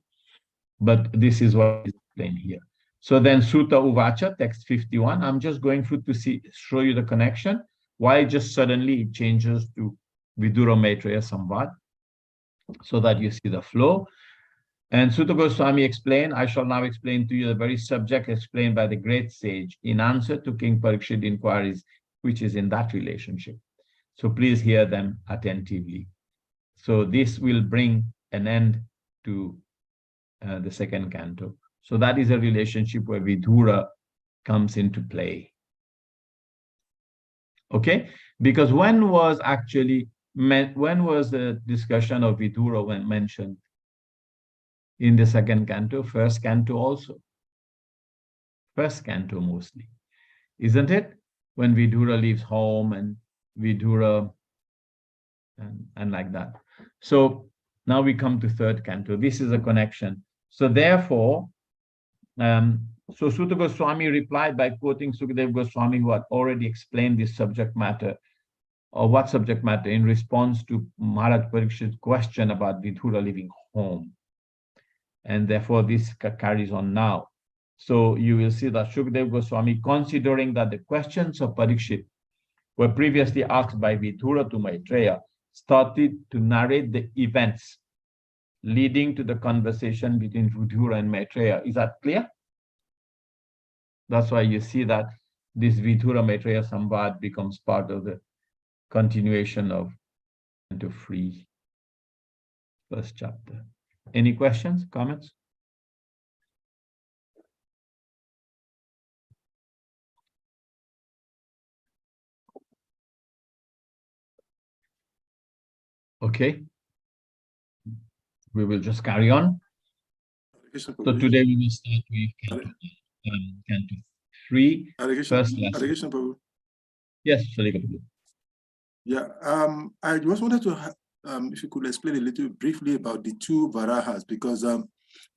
But this is what is explained here. So then Sutta Uvacha, text 51. I'm just going through to show you the connection. Why just suddenly it changes to Vidura Maitreya Samvad, so that you see the flow. And Sutta Goswami explained, I shall now explain to you the very subject explained by the great sage in answer to King Parikshit inquiries, which is in that relationship. So please hear them attentively. So this will bring an end to the second canto. So that is a relationship where Vidura comes into play. Okay? Because when was the discussion of Vidura when mentioned? In the second canto, first canto also. First canto mostly. Isn't it? When Vidura leaves home and Vidura and like that. So now we come to third canto. This is a connection. So therefore, so Sutta Goswami replied by quoting Sukadeva Goswami, who had already explained this subject matter, or what subject matter, in response to Maharaj Parikshit's question about Vidura leaving home. And therefore, this carries on now. So you will see that Sukadeva Goswami, considering that the questions of Parikshit were previously asked by Vidura to Maitreya, started to narrate the events leading to the conversation between Vidura and Maitreya. Is that clear? That's why you see that this Vidura Maitreya Samvad becomes part of the continuation of Canto 3, first chapter. Any questions, comments? Okay. We will just carry on. So today we will start with Canto 3, first lesson. Yes, Prabhu. Yeah, I just wanted to, if you could explain a little briefly about the two Varahas, because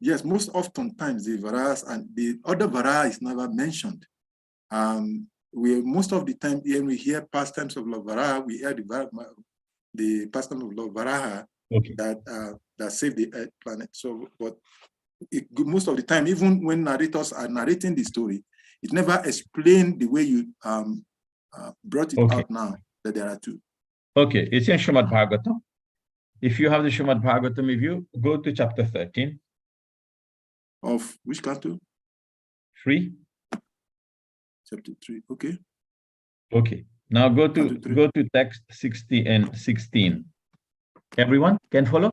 yes, most oftentimes the Varahas and the other Varaha is never mentioned. Most of the time when we hear pastimes of Lord Varaha, we hear the pastime of Lord Varaha, okay, that saved the Earth planet. So, but most of the time, even when narrators are narrating the story, it never explained the way you brought it out now, that there are two. Okay, it's in Srimad Bhagavatam. If you have the Srimad Bhagavatam with you, go to chapter 13. Of which canto? 3. Chapter 3, okay. Okay, Now go to text 60 and 16. Everyone can follow?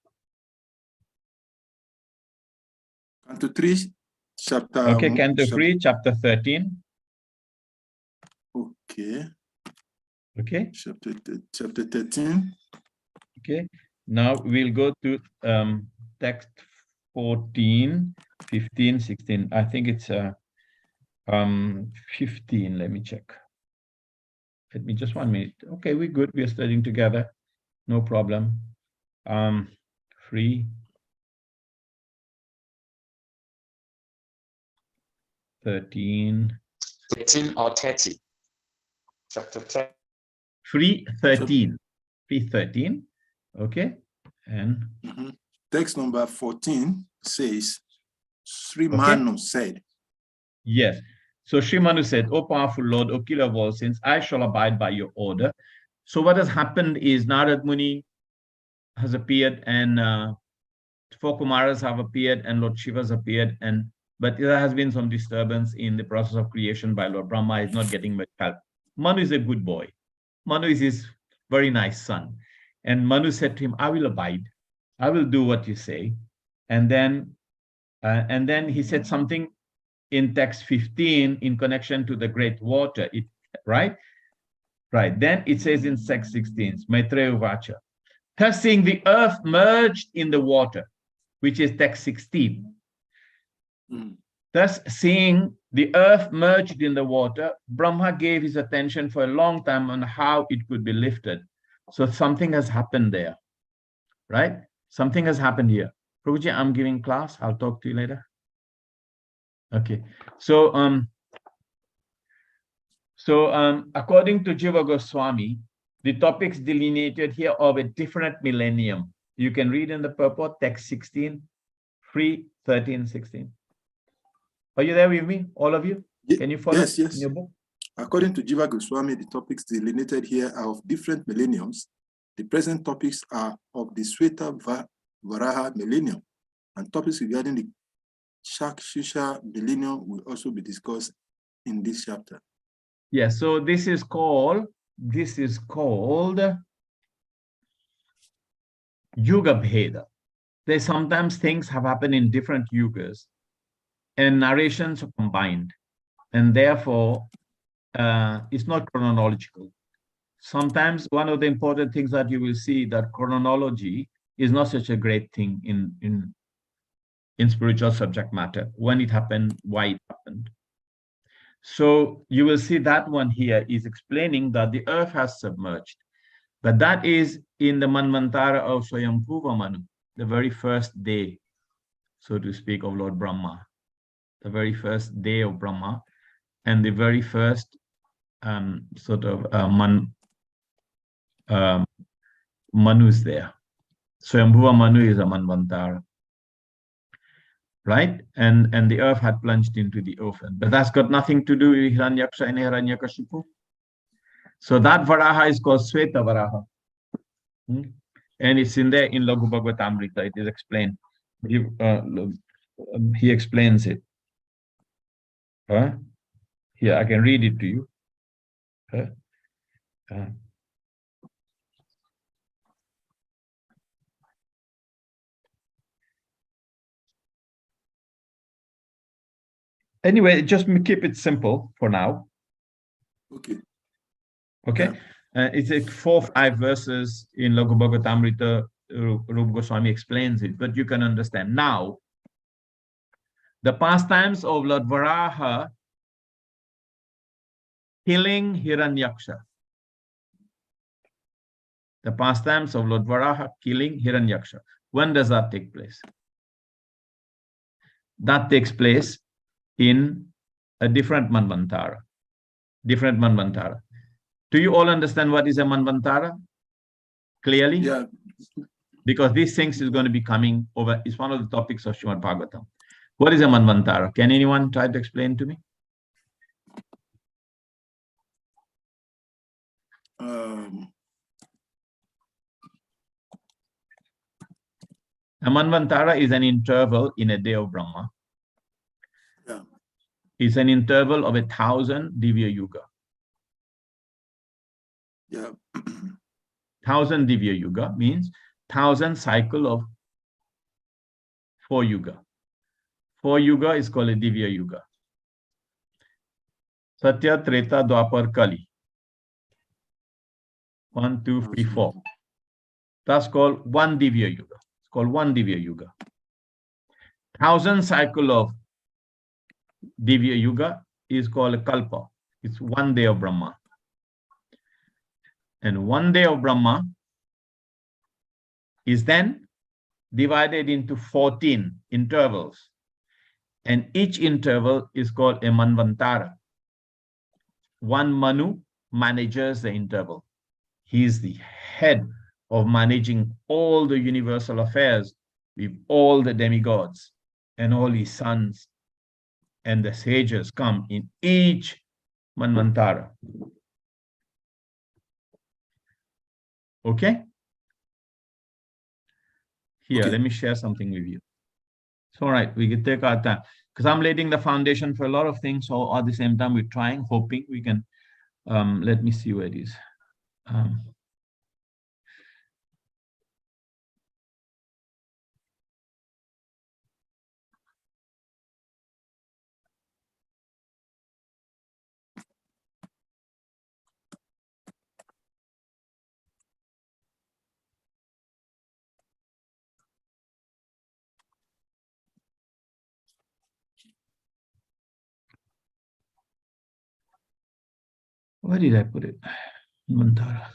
Canto 3, chapter. Okay, Canto 3, chapter 13. Okay. Okay. Chapter 13. Okay. Now we'll go to text 14, 15, 16. I think it's 15. Let me check. Let me just 1 minute. Okay, we're good. We're studying together. No problem. Free. 13 or 30. Chapter 10. Free 13. Free 13. Okay. And text number 14 says, Sri Manu said. Yes. So Sri Manu said, "O powerful Lord, O killer of all sins, I shall abide by your order." So what has happened is Narad Muni has appeared, and 4 Kumaras have appeared, and Lord Shiva has appeared, but there has been some disturbance in the process of creation by Lord Brahma. Is not getting much help. Manu is a good boy. Manu is his very nice son. And Manu said to him, "I will abide. I will do what you say." And then he said something in text 15 in connection to the great water, right? Then it says in text 16, Maitreya Vacha, thus seeing the earth merged in the water, which is text 16. Thus seeing the earth merged in the water, Brahma gave his attention for a long time on how it could be lifted. So something has happened there, right? Something has happened here. Prabhuji, I'm giving class. I'll talk to you later. Okay, so according to Jiva Goswami, the topics delineated here are of a different millennium. You can read in the purport, text 16, 3, 13, 16. Are you there with me, all of you? Can you follow? Yes. In your book? According to Jiva Goswami, the topics delineated here are of different millenniums. The present topics are of the Sweta Varaha millennium, and topics regarding the Shakshusha millennium will also be discussed in this chapter. Yes, so this is called Yuga Bheda. There's sometimes things have happened in different yugas and narrations are combined, and therefore it's not chronological. Sometimes one of the important things that you will see that chronology is not such a great thing in spiritual subject matter, when it happened, why it happened. So you will see that one here is explaining that the earth has submerged, but that is in the Manvantara of Swayambhuva Manu, the very first day, so to speak, of Lord Brahma, the very first day of Brahma, and the very first Manu is there. Swayambhuva Manu is a Manvantara. Right? And the earth had plunged into the ocean. But that's got nothing to do with Hiranyaksha and Hiranyakashipu. So that Varaha is called Sweta Varaha. And it's in there in Laghu Bhagavatamrita. It is explained. He explains it. Here, I can read it to you. Anyway, just keep it simple for now. Okay. Okay. Yeah. It's like 4 or 5 verses in Laghu Bhagavatamrita. Rupa Goswami explains it, but you can understand. Now, the pastimes of Lord Varaha killing Hiranyaksha. The pastimes of Lord Varaha killing Hiranyaksha. When does that take place? That takes place in a different Manvantara. Different Manvantara. Do you all understand what is a Manvantara? Clearly? Yeah. Because these things is going to be coming over. It's one of the topics of Srimad Bhagavatam. What is a Manvantara? Can anyone try to explain to me? A Manvantara is an interval in a day of Brahma. Yeah. It's an interval of 1,000 Divya Yuga. Yeah. 1000 Divya Yuga means 1000 cycle of 4 Yuga. 4 Yuga is called a Divya Yuga. Satya, Treta, Dwapar, Kali. 1, 2, 3, 4. That's called one Divya Yuga. It's called one Divya Yuga. 1000 cycle of Divya Yuga is called a Kalpa. It's 1 day of Brahma. And 1 day of Brahma is then divided into 14 intervals. And each interval is called a Manvantara. One Manu manages the interval. He is the head of managing all the universal affairs with all the demigods and all his sons. And the sages come in each Manvantara. Okay? Here, Okay. let me share something with you. It's all right. We can take our time because I'm laying the foundation for a lot of things. So at the same time, we're trying, hoping we can. Let me see where it is. Where did I put it? Manvantara.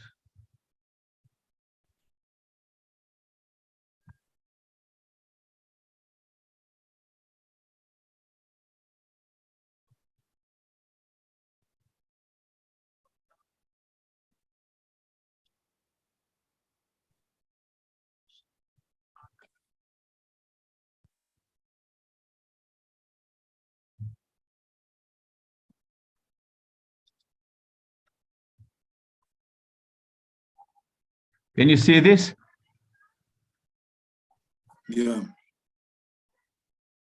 Can you see this? Yeah.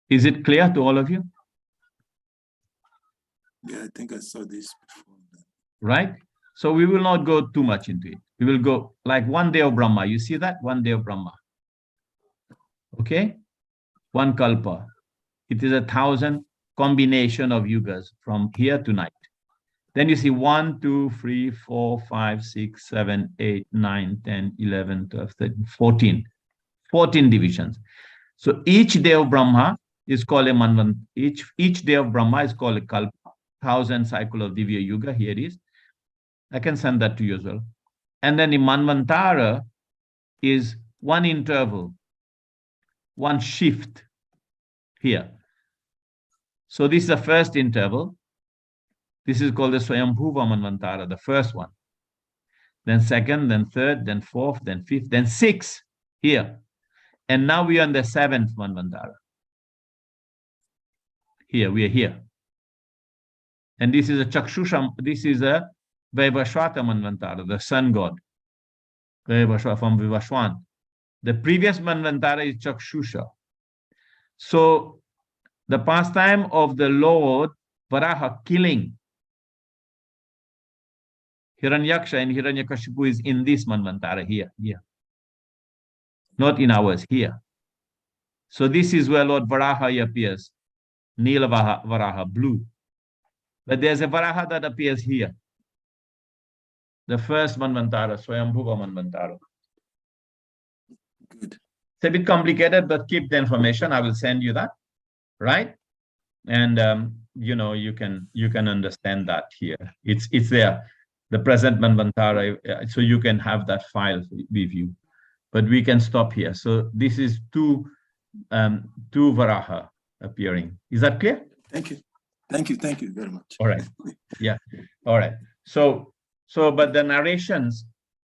Is it clear to all of you? Yeah, I think I saw this before. Right? So we will not go too much into it. We will go like 1 day of Brahma. You see that? 1 day of Brahma. Okay? 1 kalpa. It is 1000 combination of yugas from here to night. Then you see 1, 2, 3, 4, 5, 6, 7, 8, 9, 10, 11, 12, 13, 14. 14 divisions. So each day of Brahma is called a Manvant. Each day of Brahma is called a Kalpa. 1000 cycle of Divya Yuga. Here it is. I can send that to you as well. And then the Manvantara is 1 interval, 1 shift here. So this is the first interval. This is called the Swayambhuva Manvantara, the first one. Then second, then third, then fourth, then fifth, then sixth here. And now we are in the 7th Manvantara. Here, we are here. And this is a Chakshusha, this is a Vaibhashwata Manvantara, the sun god. Vaibhashwata from Vivashwan. The previous Manvantara is Chakshusha. So the pastime of the Lord Varaha killing Hiranyaksha and Hiranyakashipu is in this Manvantara here. Not in ours, here. So this is where Lord Varaha appears. Nila Varaha, blue. But there's a Varaha that appears here. The first Manvantara, Swayambhuva Manvantara. Good. It's a bit complicated, but keep the information. I will send you that, right? And you know, you can understand that here. It's there, the present Manvantara, so you can have that file with you. But we can stop here. So this is two Varaha appearing. Is that clear? Thank you very much. All right. Yeah. All right. So but the narrations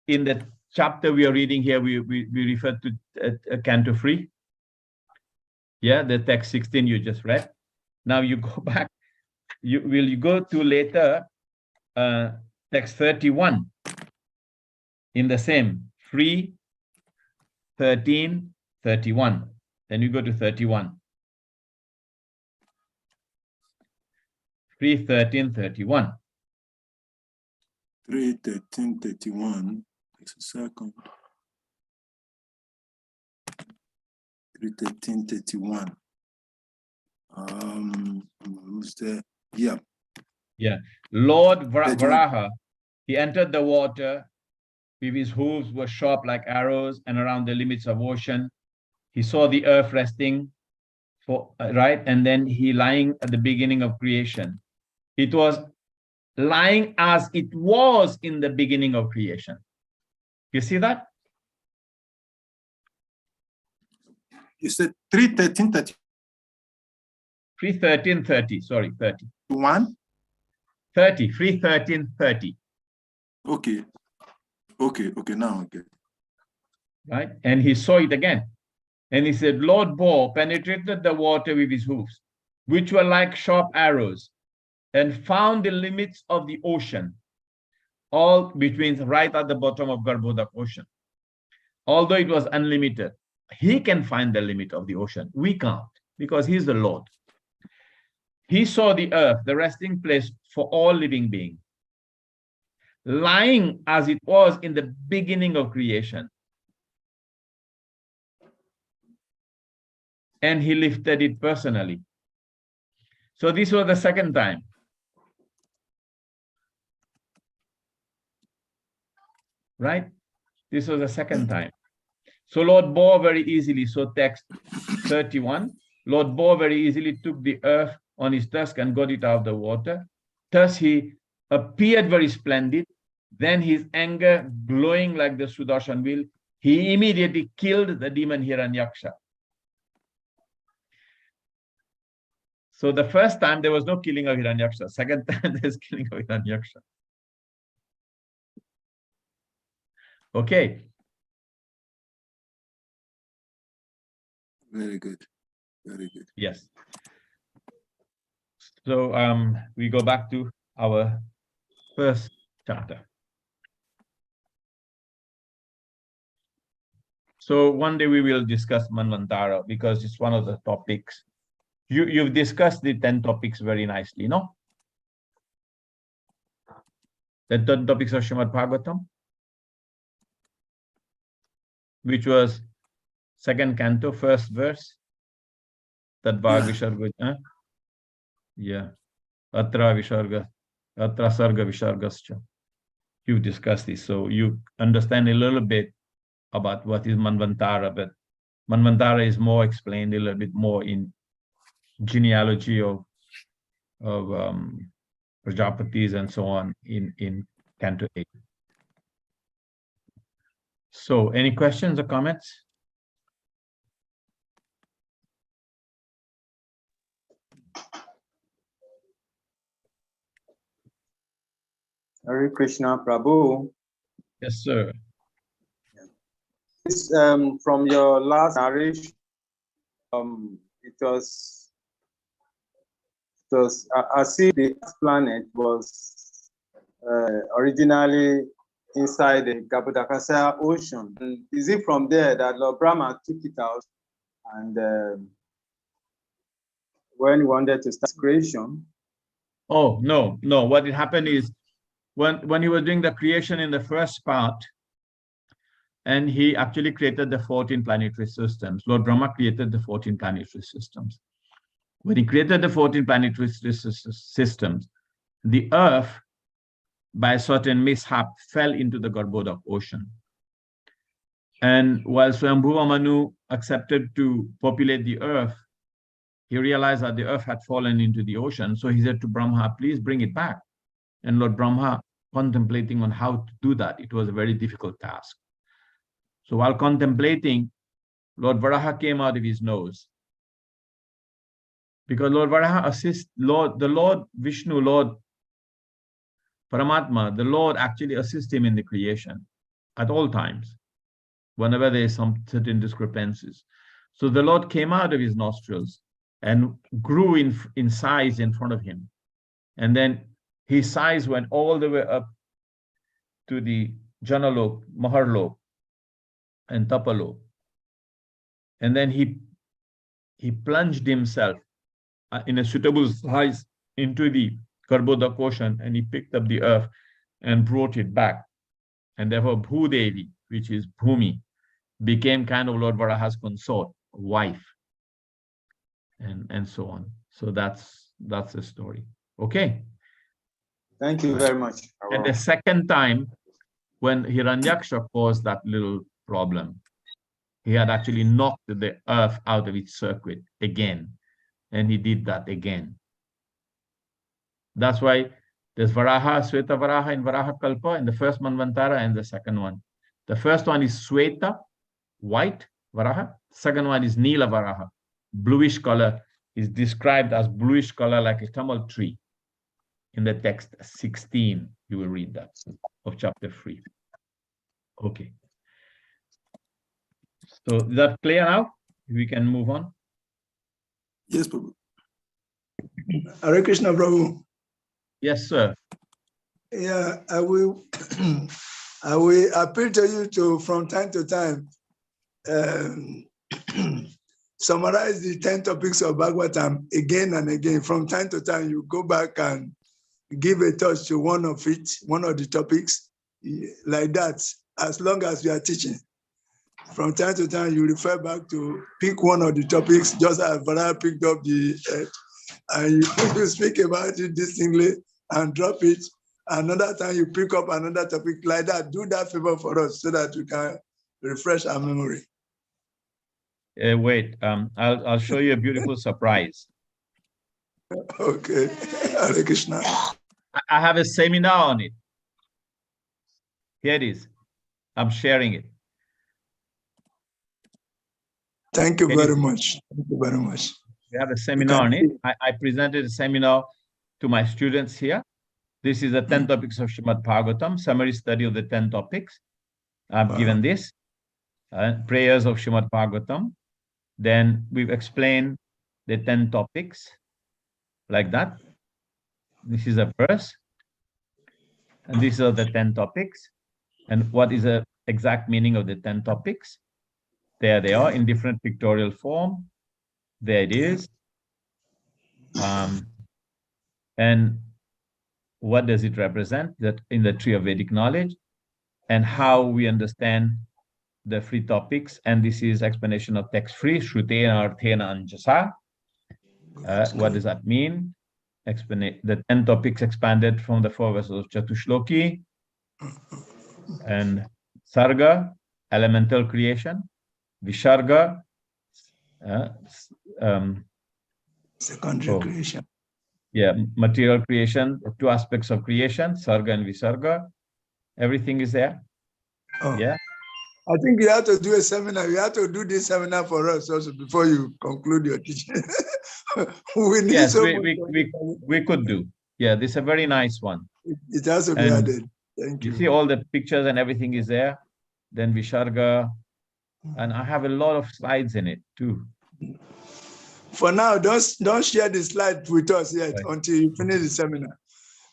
in the chapter we are reading here, we refer to Canto 3. Yeah, the text 16 you just read. Now you go back. You go to later text 31 in the same 3, 13, 31. Then you go to 31. 3, 13, 31. 3:13:31. Just a second. 3:13:31. Who's there? Yeah. Yeah. Lord 31. Varaha, he entered the water with his hooves were sharp like arrows and around the limits of ocean. He saw the earth resting right, and then he lying at the beginning of creation. It was lying as it was in the beginning of creation. You see that? You said 3:13:31. 3:13:30. Sorry, 30. 3:13:30. Okay. Now I get it. Right, and he saw it again. And he said, Lord Bo penetrated the water with his hooves, which were like sharp arrows, and found the limits of the ocean, all between right at the bottom of Garbhodak ocean. Although it was unlimited, he can find the limit of the ocean. We can't, because he's the Lord. He saw the earth, the resting place for all living beings, lying as it was in the beginning of creation. And he lifted it personally. So this was the second time. Right? This was the second time. So Lord bore very easily. So text 31, Lord bore very easily took the earth on his tusk and got it out of the water. Thus he appeared very splendid. Then his anger glowing like the Sudarshan wheel, he immediately killed the demon Hiranyaksha. So the first time there was no killing of Hiranyaksha. Second time there's killing of Hiranyaksha. Okay. Very good. Very good. Yes. So we go back to our first chapter. So one day we will discuss Manvantara because it's one of the topics. You've discussed the 10 topics very nicely, no? The 10 topics of Srimad Bhagavatam, which was second canto, first verse. Tadbhag Visharga. Yeah. Atra Visharga, Atra Sarga Vishargascha. You've discussed this, so you understand a little bit about what is Manvantara, but Manvantara is more explained a little bit more in genealogy of Prajapatis and so on in Canto 8. So any questions or comments? Hare Krishna, Prabhu. Yes, sir. This, from your last narration, it was as if the planet was originally inside the Garbhodakasaya ocean. And is it from there that Lord Brahma took it out and when he wanted to start creation? Oh, no. What had happened is when he was doing the creation in the first part, and he actually created the 14 planetary systems. Lord Brahma created the 14 planetary systems. When he created the 14 planetary systems, the earth, by a certain mishap, fell into the Garbhodak ocean. And while Swayambhuva Manu accepted to populate the earth, he realized that the earth had fallen into the ocean. So he said to Brahma, please bring it back. And Lord Brahma, contemplating on how to do that, it was a very difficult task. So while contemplating, Lord Varaha came out of his nose. Because Lord Varaha assists, the Lord Vishnu, Lord Paramatma, the Lord actually assists him in the creation at all times, whenever there is some certain discrepancies. So the Lord came out of his nostrils and grew in size in front of him. And then his size went all the way up to the Janalok, Maharlok, and Tapalok. And then he plunged himself in a suitable size into the Garbhodak ocean, and he picked up the earth and brought it back. And therefore, Bhudevi, which is Bhumi, became kind of Lord Varaha's consort, wife, and so on. So that's the story. Okay. Thank you very much. And the second time, when Hiranyaksha caused that little problem, he had actually knocked the earth out of its circuit again. And he did that again. That's why there's Varaha, Sweta Varaha, and Varaha Kalpa in the first Manvantara and the second one. The first one is Sweta, white Varaha. Second one is Neela Varaha, bluish color. Is described as bluish color like a tamal tree. In the text 16, you will read that of chapter 3. Okay. So is that clear now? We can move on. Yes, Prabhu. Hare Krishna, Prabhu. Yes, sir. Yeah, I will appeal to you to, from time to time, summarize the 10 topics of Bhagavatam again and again. From time to time, you go back and give a touch to one of the topics, like that, as long as you are teaching. From time to time, you refer back to pick one of the topics, just as Vara picked up the and you speak about it distinctly and drop it. Another time you pick up another topic like that. Do that favor for us so that we can refresh our memory. Wait, I'll show you a beautiful surprise. Okay, Hare Krishna. I have a seminar on it. Here it is. I'm sharing it. Thank you very much. Thank you very much. We have a seminar on it. I presented a seminar to my students here. This is the 10 topics of Srimad Bhagavatam, summary study of the 10 topics. I've given this, prayers of Srimad Bhagavatam. Then we've explained the 10 topics like that. This is a verse. And these are the 10 topics. And what is the exact meaning of the 10 topics? There they are in different pictorial form. There it is. And what does it represent? That in the tree of Vedic knowledge, and how we understand the free topics. And this is explanation of text free, Shrutena Arthena Anjasa. What does that mean? The 10 topics expanded from the 4 verses of Chatushloki. And Sarga, elemental creation. Visharga, secondary creation. Yeah, material creation, 2 aspects of creation, Sarga and Visarga. Everything is there. Oh. Yeah. I think you have to do a seminar. You have to do this seminar for us also before you conclude your teaching. We need yes, so we could do. Yeah, this is a very nice one. It has to be added. Thank you. You see all the pictures and everything is there. Then Visharga. And I have a lot of slides in it too. For now, don't share the slide with us yet until you finish the seminar.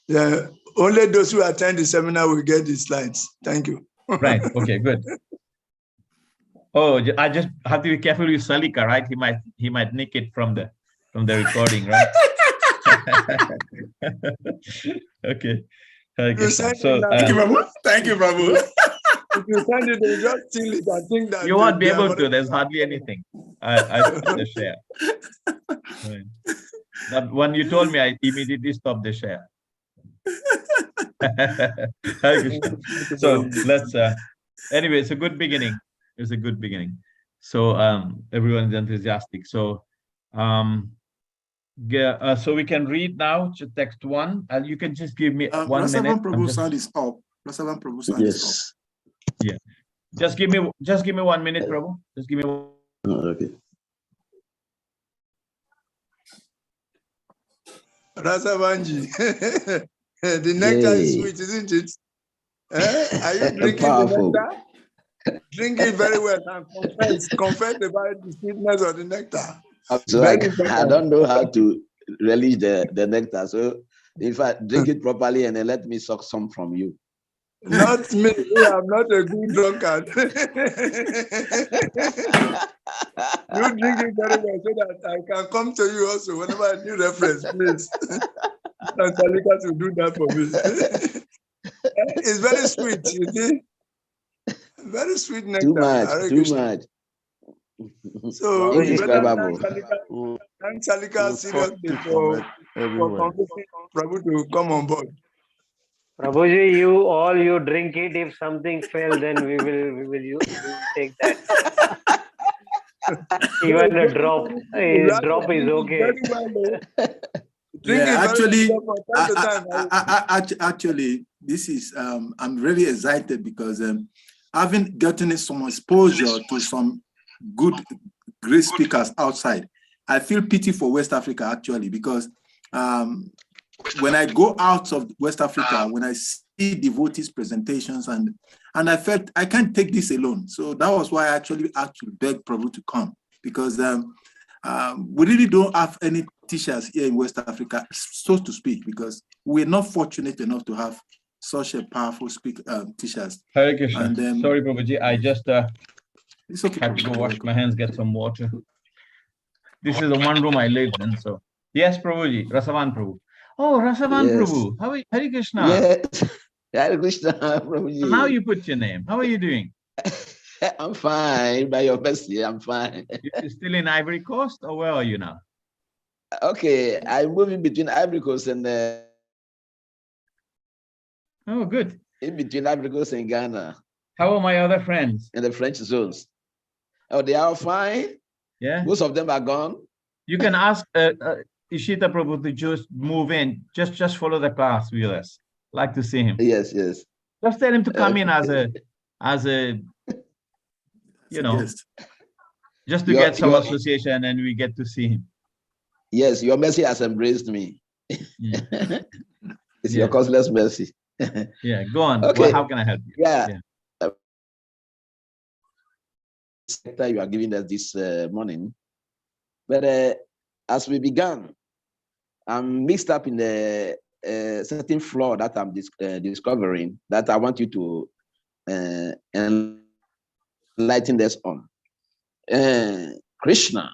Yeah, only those who attend the seminar will get the slides. Thank you. Right. Okay. Good. Oh, I just have to be careful with Salika, right? He might nick it from the recording, right? Okay. Thank you, Prabhu. Thank you, Prabhu. If you send it, they just steal it and think that you won't be able to. There's hardly anything. I stopped the share. Right. But when you told me, I immediately stopped the share. So let's. Anyway, it's a good beginning. It's a good beginning. So everyone is enthusiastic. So so we can read now text 1. You can just give me 1 minute. Prabhu sound is up. Prabhu sound is up. Yeah. Just give me 1 minute, Prabhu. Just give me 1. Okay. Rasavanji, the nectar is sweet, isn't it? Are you drinking the nectar? Drink it very well and confess about the sweetness of the nectar. So I don't know how to relish the nectar. So if I drink it properly and then let me suck some from you. Not me. I'm not a good drunkard. You drink it very well so that I can come to you also whenever I need reference, please. And Salika to do that for me. It's very sweet, you see. Very sweet nectar. Too much, Hare too Krishna. much. So you better Indescribable. thank Salika We'll seriously copy for from everywhere. convincing Prabhu to come on board. Prabhuji, you drink it. If something fails, then we will take that. Even a drop is okay. Very well, drink Yeah, it actually, very well from time to time. actually, this is I'm really excited because having gotten some exposure to some good, great speakers outside, I feel pity for West Africa actually because when I go out of West Africa, when I see devotees presentations and I felt I can't take this alone. So that was why I actually begged Prabhu to come because we really don't have any teachers here in West Africa, so to speak, because we're not fortunate enough to have such a powerful teachers. Hare Krishna. And, Sorry, Prabhuji, I just it's okay, had to go Prabhu. wash my hands, get some water. This is the one room I live in, so. Yes, Prabhuji, Rasavan Prabhu. Oh, Rasavan Yes. Prabhu, how are you? Hare Krishna. Yes. Hare Krishna, Prabhuji. So now you put your name. How are you doing? I'm fine. By your mercy, I'm fine. You're still in Ivory Coast, or where are you now? Okay, I'm moving between Ivory Coast and Oh, good. in between Ivory Coast and Ghana How are my other friends? in the French zones. Oh, they are fine. Yeah. Most of them are gone. You can ask Ishita Prabhu to just move in. Just follow the class with us. Like to see him. Yes, yes. Just tell him to come in as a you know, Yes. just to get some association and we get to see him. Yes, your mercy has embraced me. Mm. It's your causeless mercy. Yeah, go on. Okay. Well, how can I help you? Yeah. Sector you are giving us this morning. But as we began, I'm mixed up in the certain flaw that I'm discovering that I want you to enlighten us on. Krishna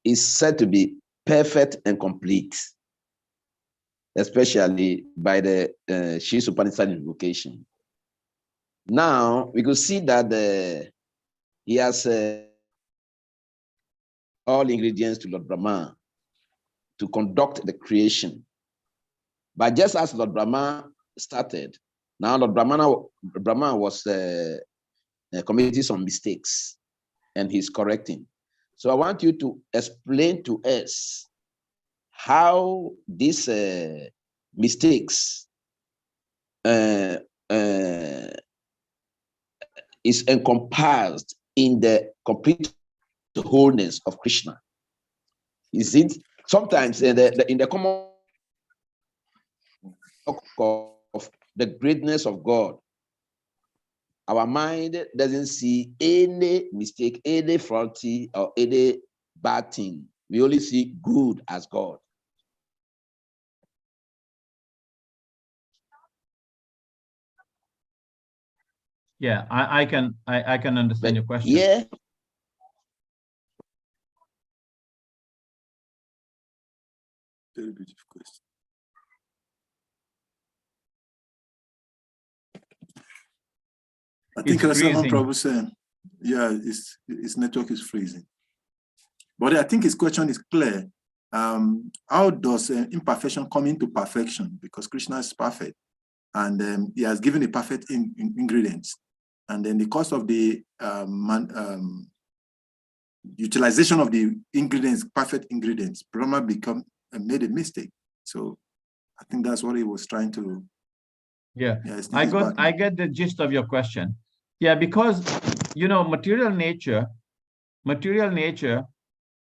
is said to be perfect and complete, especially by the Sri Upanishad invocation. Now we could see that he has all ingredients to Lord Brahma to conduct the creation. But just as Lord Brahma started, now Lord Brahma was committing some mistakes and he's correcting. So I want you to explain to us how these mistakes is encompassed in the complete wholeness of Krishna. Is it sometimes in the common of the greatness of God, our mind doesn't see any mistake, any faulty or any bad thing. We only see good as God. Yeah, I can understand your question. Yeah. Very beautiful question. I think Rasavan Prabhu said, yeah, his network is freezing. But I think his question is clear. How does imperfection come into perfection? Because Krishna is perfect, and he has given the perfect ingredients. And then the cost of the utilization of the ingredients, perfect ingredients, Brahma made a mistake. So I think that's what he was trying to. Yeah, I get the gist of your question. Yeah, because material nature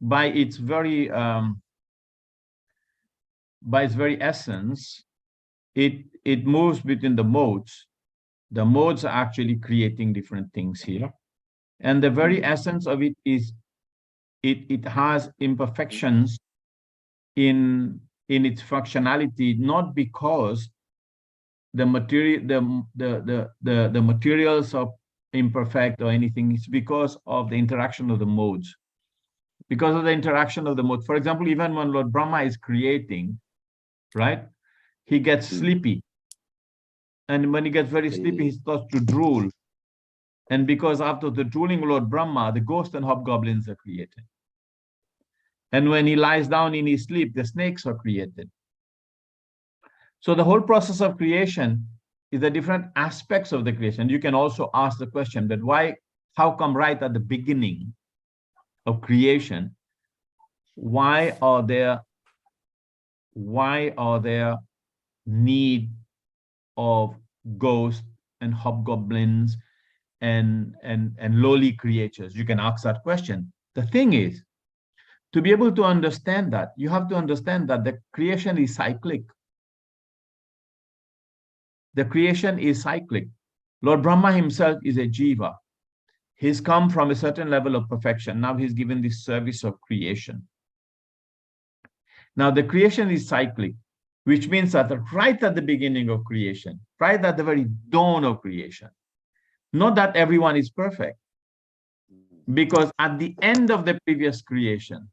by its very essence, it moves between the modes. The modes are actually creating different things here. And the very essence of it is it has imperfections in its functionality, not because the materials are imperfect or anything. It's because of the interaction of the modes. Because of the interaction of the modes. For example, even when Lord Brahma is creating, right, he gets sleepy. And when he gets very sleepy, he starts to drool. And because after the drooling Lord Brahma, the ghosts and hobgoblins are created. And when he lies down in his sleep, the snakes are created. So the whole process of creation is the different aspects of the creation. You can also ask the question that how come right at the beginning of creation, why are there need of ghosts and hobgoblins and lowly creatures? You can ask that question. The thing is, to be able to understand that, you have to understand that the creation is cyclic. The creation is cyclic. Lord Brahma himself is a jiva. He's come from a certain level of perfection. Now he's given this service of creation. Now the creation is cyclic, which means that right at the beginning of creation, right at the very dawn of creation, not that everyone is perfect, because at the end of the previous creation,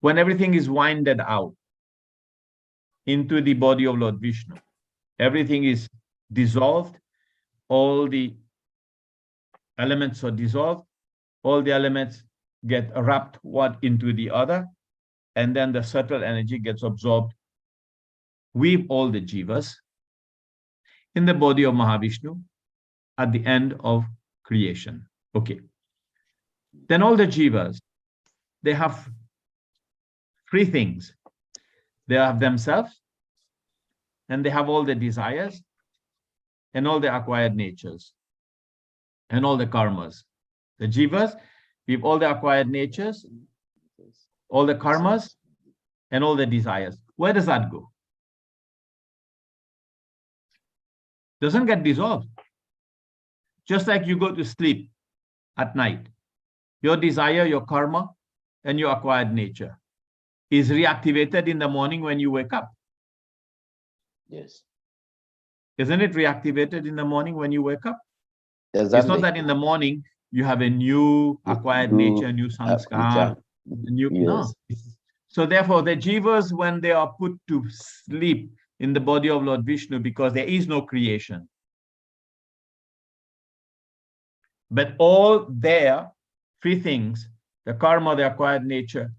when everything is winded out into the body of Lord Vishnu, everything is dissolved, all the elements are dissolved, all the elements get wrapped one into the other, and then the subtle energy gets absorbed with all the jivas in the body of Mahavishnu at the end of creation. Okay. Then all the jivas, they have three things. They have themselves, and they have all the desires, and all the acquired natures, and all the karmas. The jivas, with all the acquired natures, all the karmas, and all the desires. Where does that go? Doesn't get dissolved. Just like you go to sleep at night, your desire, your karma, and your acquired nature is reactivated in the morning when you wake up. Yes. Isn't it reactivated in the morning when you wake up? Exactly. It's not that in the morning you have a new acquired nature, new sanskar, new, yes. No. So therefore, the jivas, when they are put to sleep in the body of Lord Vishnu, because there is no creation, but all their three things, the karma, the acquired nature,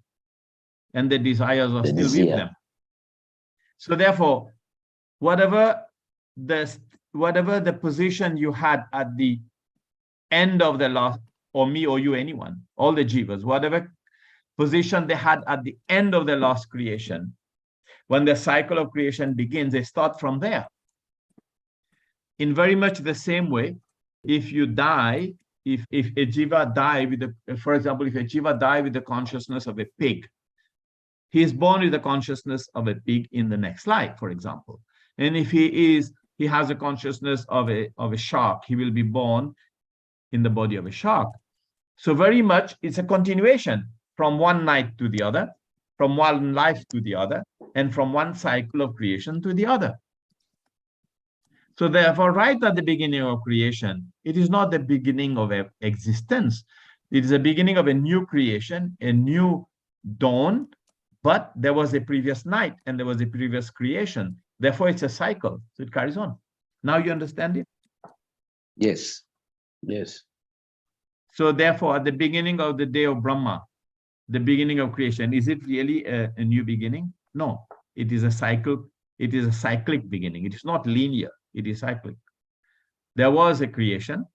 and the desires are still with them. So therefore, whatever the position you had at the end of the last, or me or you, anyone, all the jivas, whatever position they had at the end of the last creation, when the cycle of creation begins, they start from there. In very much the same way, if you die, if a jiva die with the, for example, if a jiva die with the consciousness of a pig, he is born with the consciousness of a pig in the next life, for example. And if he has a consciousness of a shark, he will be born in the body of a shark. So very much it's a continuation from one night to the other, from one life to the other, and from one cycle of creation to the other. So therefore, right at the beginning of creation, it is not the beginning of existence. It is the beginning of a new creation, a new dawn, but there was a previous night and there was a previous creation. Therefore, it's a cycle. So it carries on. Now you understand it? Yes. Yes. So therefore, at the beginning of the day of Brahma, the beginning of creation, is it really a new beginning? No, it is a cycle. It is a cyclic beginning. It is not linear. It is cyclic. There was a creation.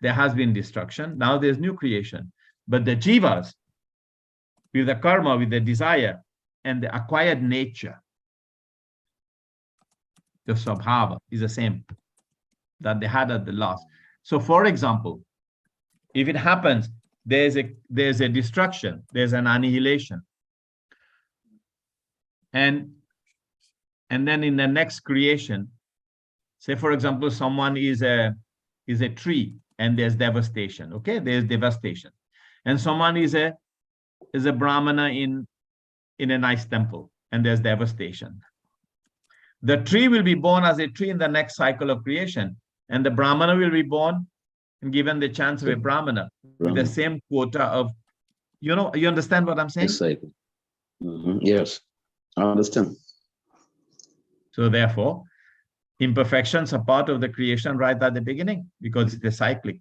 There has been destruction. Now there's new creation. But the jivas, with the karma, with the desire, and the acquired nature, the Svabhava is the same that they had at the last. So for example, if it happens, there's a destruction, there's an annihilation. And then in the next creation, say for example, someone is a tree and there's devastation. Okay, there's devastation. And someone is a brahmana in a nice temple and there's devastation. The tree will be born as a tree in the next cycle of creation, and the brahmana will be born and given the chance of a brahmana with the same quota of, you understand what I'm saying? Yes, I understand. So therefore, imperfections are part of the creation right at the beginning because it is cyclic.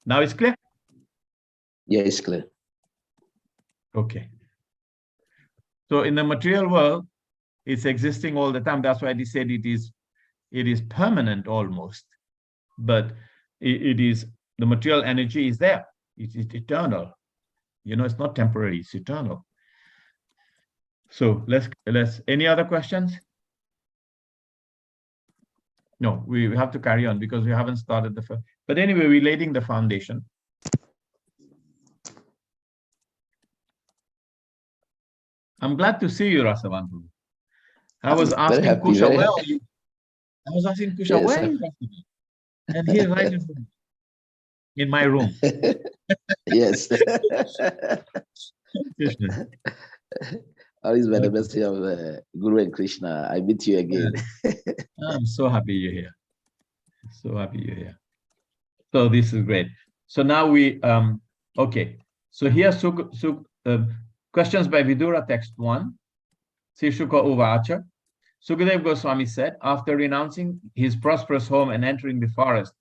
Now it's clear? Yeah, it's clear. Okay. So in the material world, it's existing all the time. That's why they said it is permanent almost. But it is, the material energy is there. It is eternal. You know, it's not temporary, it's eternal. So let's any other questions? No, we have to carry on because we haven't started the first. But anyway, we're laying the foundation. I'm glad to see you, Rasavan. I was asking happy, Kusha, very where happy. are you? I was asking Kusha, Yes, where sir. are you, Rasavan? And he's right in front of me, in my room. Yes. Krishna. Always by the mercy of Guru and Krishna, I meet you again. I'm so happy you're here. So happy you're here. So this is great. So now we, okay. So here, questions by Vidura, text 1. Sishuka Uvacha. Sukadev Goswami said, after renouncing his prosperous home and entering the forest,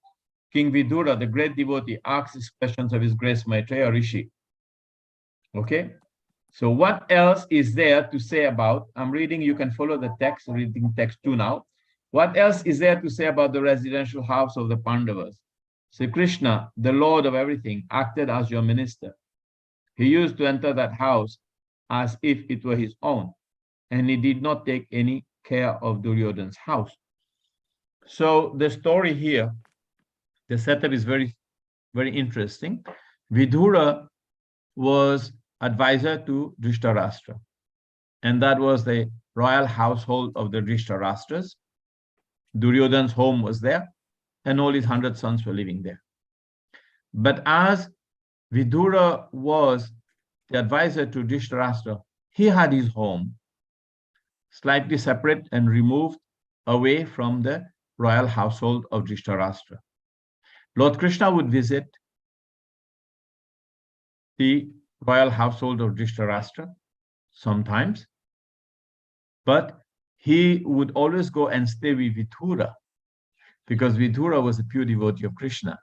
King Vidura, the great devotee, asked these questions of his grace Maitreya Rishi. Okay. So what else is there to say about, I'm reading, you can follow the text, reading text 2 now. What else is there to say about the residential house of the Pandavas? So Krishna, the Lord of everything, acted as your minister. He used to enter that house as if it were his own, and he did not take any care of Duryodhana's house. So the story here, the setup is very, very interesting. Vidura was advisor to Dhritarashtra, and that was the royal household of the Dhritarashtra's. Duryodhana's home was there, and all his 100 sons were living there. But as Vidura was the advisor to Dhritarashtra, he had his home slightly separate and removed away from the royal household of Dhritarashtra. Lord Krishna would visit the royal household of Dhritarashtra sometimes, but he would always go and stay with Vidura because Vidura was a pure devotee of Krishna,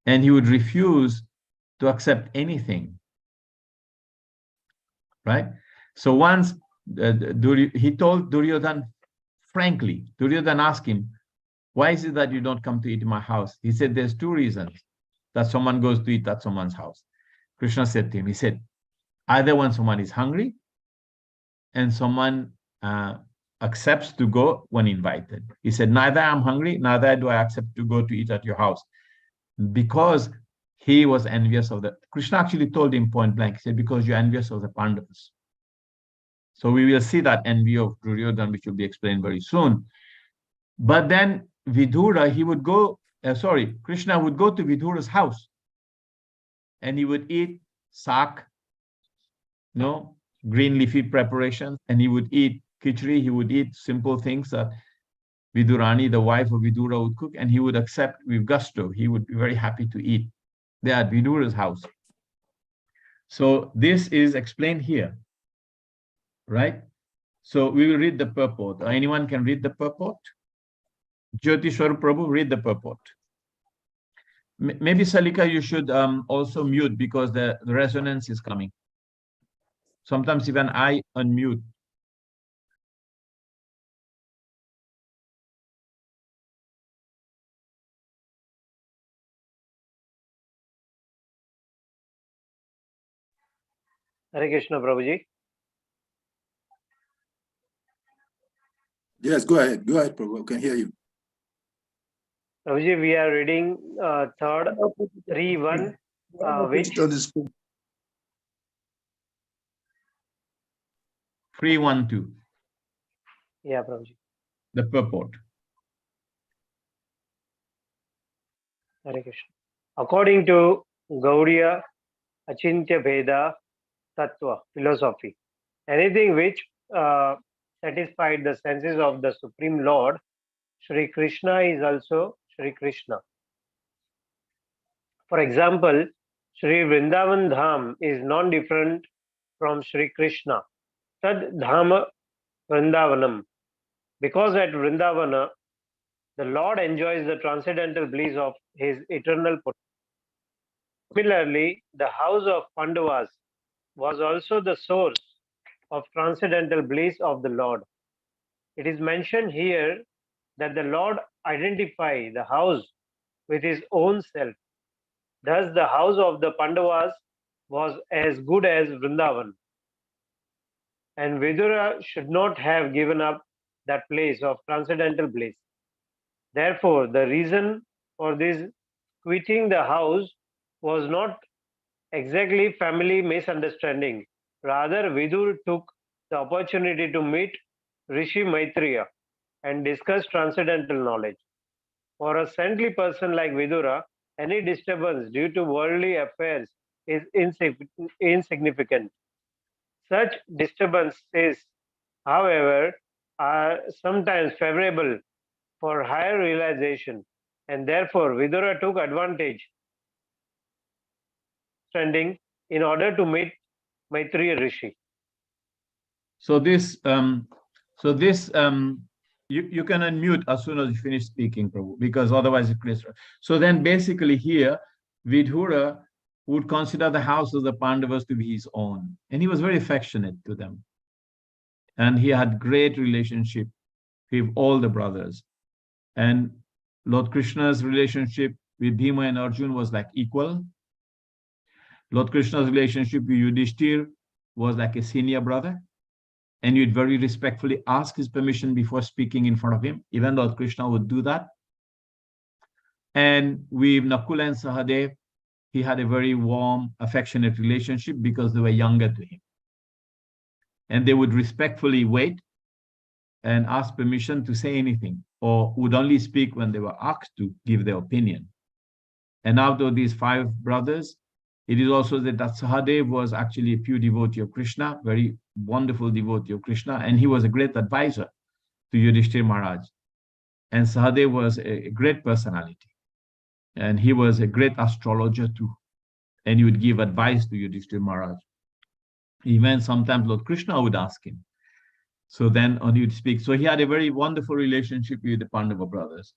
and he would refuse to accept anything, right? So once he told Duryodhana frankly, Duryodhana asked him, why is it that you don't come to eat in my house? He said, there's 2 reasons that someone goes to eat at someone's house. Krishna said to him, he said, either when someone is hungry and someone accepts to go when invited. He said, neither I'm hungry, neither do I accept to go to eat at your house. Because he was envious of the, Krishna actually told him point blank, he said, because you're envious of the Pandavas. So we will see that envy of Duryodhana, which will be explained very soon. But then Vidura, he would go, Krishna would go to Vidura's house and he would eat sak, green leafy preparations, and he would eat khichdi, he would eat simple things that Vidurani, the wife of Vidura, would cook, and he would accept with gusto. He would be very happy to eat there at Vidura's house. So this is explained here, right? So we will read the purport. Anyone can read the purport? Jyotishwar Prabhu, read the purport. Maybe Salika, you should also mute because the resonance is coming. Sometimes even I unmute. Hare Krishna, Prabhuji. Yes, go ahead. Go ahead, Prabhu. I can hear you. Prabhuji, we are reading 3:1, which 3:1:2. Yeah, Prabhuji. The purport. Hare Krishna. According to Gaudiya Achintya Veda Tattva philosophy, anything which satisfied the senses of the Supreme Lord, Shri Krishna, is also Shri Krishna. For example, Shri Vrindavan Dham is non-different from Shri Krishna. Tad Dhama Vrindavanam. because at Vrindavana, the Lord enjoys the transcendental bliss of his eternal potential. Similarly, the house of Pandavas was also the source of transcendental bliss of the Lord. It is mentioned here that the Lord identified the house with his own self. Thus, the house of the Pandavas was as good as Vrindavan. And Vidura should not have given up that place of transcendental bliss. Therefore, the reason for this quitting the house was not exactly family misunderstanding. Rather, Vidur took the opportunity to meet Rishi Maitreya and discuss transcendental knowledge. For a saintly person like Vidura, any disturbance due to worldly affairs is insignificant. Such disturbances, however, are sometimes favorable for higher realization, and therefore Vidura took advantage standing in order to meet Maitreya Rishi. So this, you can unmute as soon as you finish speaking, Prabhu, because otherwise it creates. So then basically here, Vidura would consider the house of the Pandavas to be his own. And he was very affectionate to them. And he had great relationship with all the brothers. And Lord Krishna's relationship with Bhima and Arjun was like equal. Lord Krishna's relationship with Yudhishthir was like a senior brother. And you'd very respectfully ask his permission before speaking in front of him. Even Lord Krishna would do that. And with Nakula and Sahadev, he had a very warm, affectionate relationship because they were younger to him. And they would respectfully wait and ask permission to say anything, or would only speak when they were asked to give their opinion. And out of these 5 brothers, it is also that Sahadev was actually a pure devotee of Krishna, very wonderful devotee of Krishna, and he was a great advisor to Yudhishthir Maharaj. And Sahadev was a great personality. And he was a great astrologer too. And he would give advice to Yudhishthir Maharaj. Even sometimes Lord Krishna would ask him. So then on he would speak. So he had a very wonderful relationship with the Pandava brothers.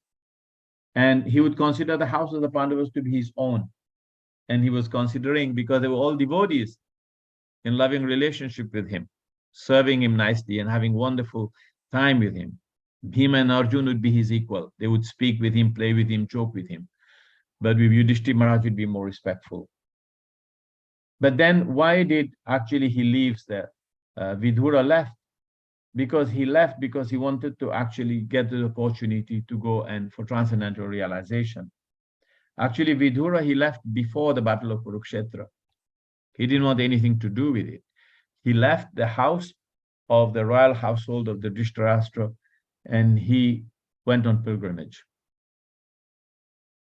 And he would consider the house of the Pandavas to be his own. And he was considering, because they were all devotees, in loving relationship with him, serving him nicely and having wonderful time with him. Bhima and Arjun would be his equal. They would speak with him, play with him, joke with him. But with Yudhishthira Maharaj would be more respectful. But then why did actually he leaves there? Vidura left. Because he left because he wanted to actually get the opportunity to go and for transcendental realization. Actually, Vidura, he left before the Battle of Kurukshetra. He didn't want anything to do with it. He left the house of the royal household of the Dhritarashtra and he went on pilgrimage.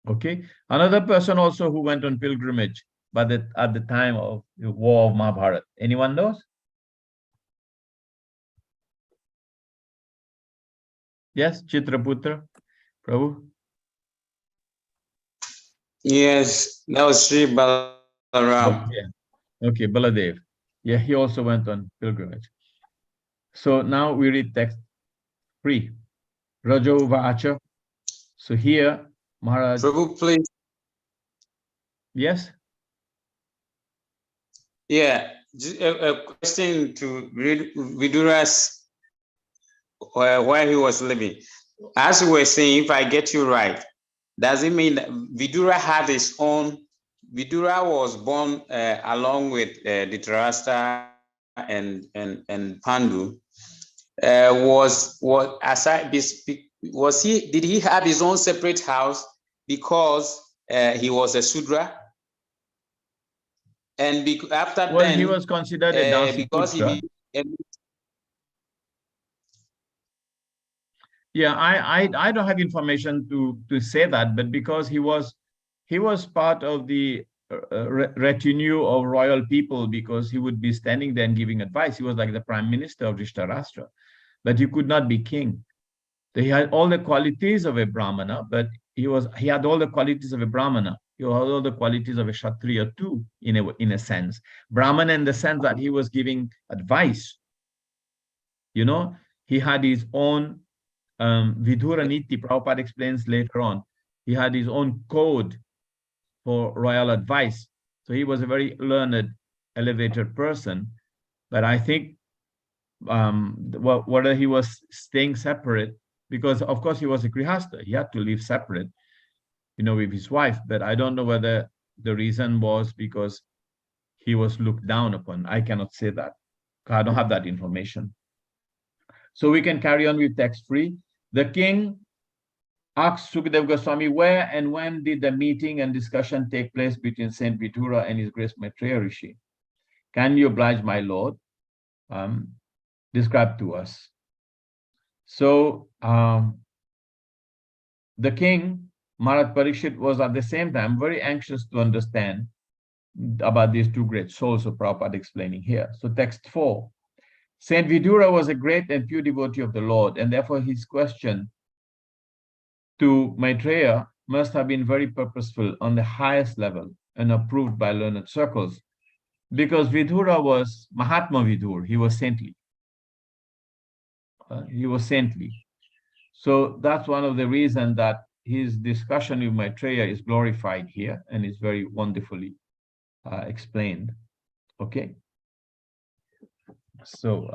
Okay. Another person also who went on pilgrimage, but at the time of the war of Mahabharata. Anyone knows? Yes, Chitraputra, Prabhu? Yes, that was Sri Balaram. Okay, Baladev. Yeah, he also went on pilgrimage. So now we read text 3. Rajo Vacha. So here, Maharaj. Prabhu, please. Yes? Yeah, a question to Vidura's where he was living. As we were saying, if I get you right, does it mean that Vidura had his own? Vidura was born along with Dhritarashtra and Pandu. Did he have his own separate house because he was a Sudra? And after then, he was considered a dancing because Putra. Yeah, I don't have information to say that, but because he was part of the retinue of royal people, because he would be standing there and giving advice. He was like the prime minister of Dhritarashtra, but he could not be king. So he had all the qualities of a Brahmana, but he had all the qualities of a Brahmana. He had all the qualities of a Kshatriya too, in a sense. Brahmana in the sense that he was giving advice. You know, he had his own Vidura Niti, Prabhupada explains later on, he had his own code for royal advice. So he was a very learned, elevated person. But I think whether he was staying separate, because of course he was a grihastha, he had to live separate, with his wife. But I don't know whether the reason was because he was looked down upon. I cannot say that. I don't have that information. So we can carry on with text 3. The king asked Sukadeva Goswami, where and when did the meeting and discussion take place between Saint Vidura and his Grace Maitreya Rishi? Can you oblige my lord? Describe to us. So the king, Maharaj Parikshit, was at the same time very anxious to understand about these two great souls of Prabhupada explaining here. So text 4. Saint Vidura was a great and pure devotee of the Lord, and therefore his question to Maitreya must have been very purposeful on the highest level and approved by learned circles, because Vidura was Mahatma Vidur, he was saintly. So that's one of the reasons that his discussion with Maitreya is glorified here and is very wonderfully explained. Okay. So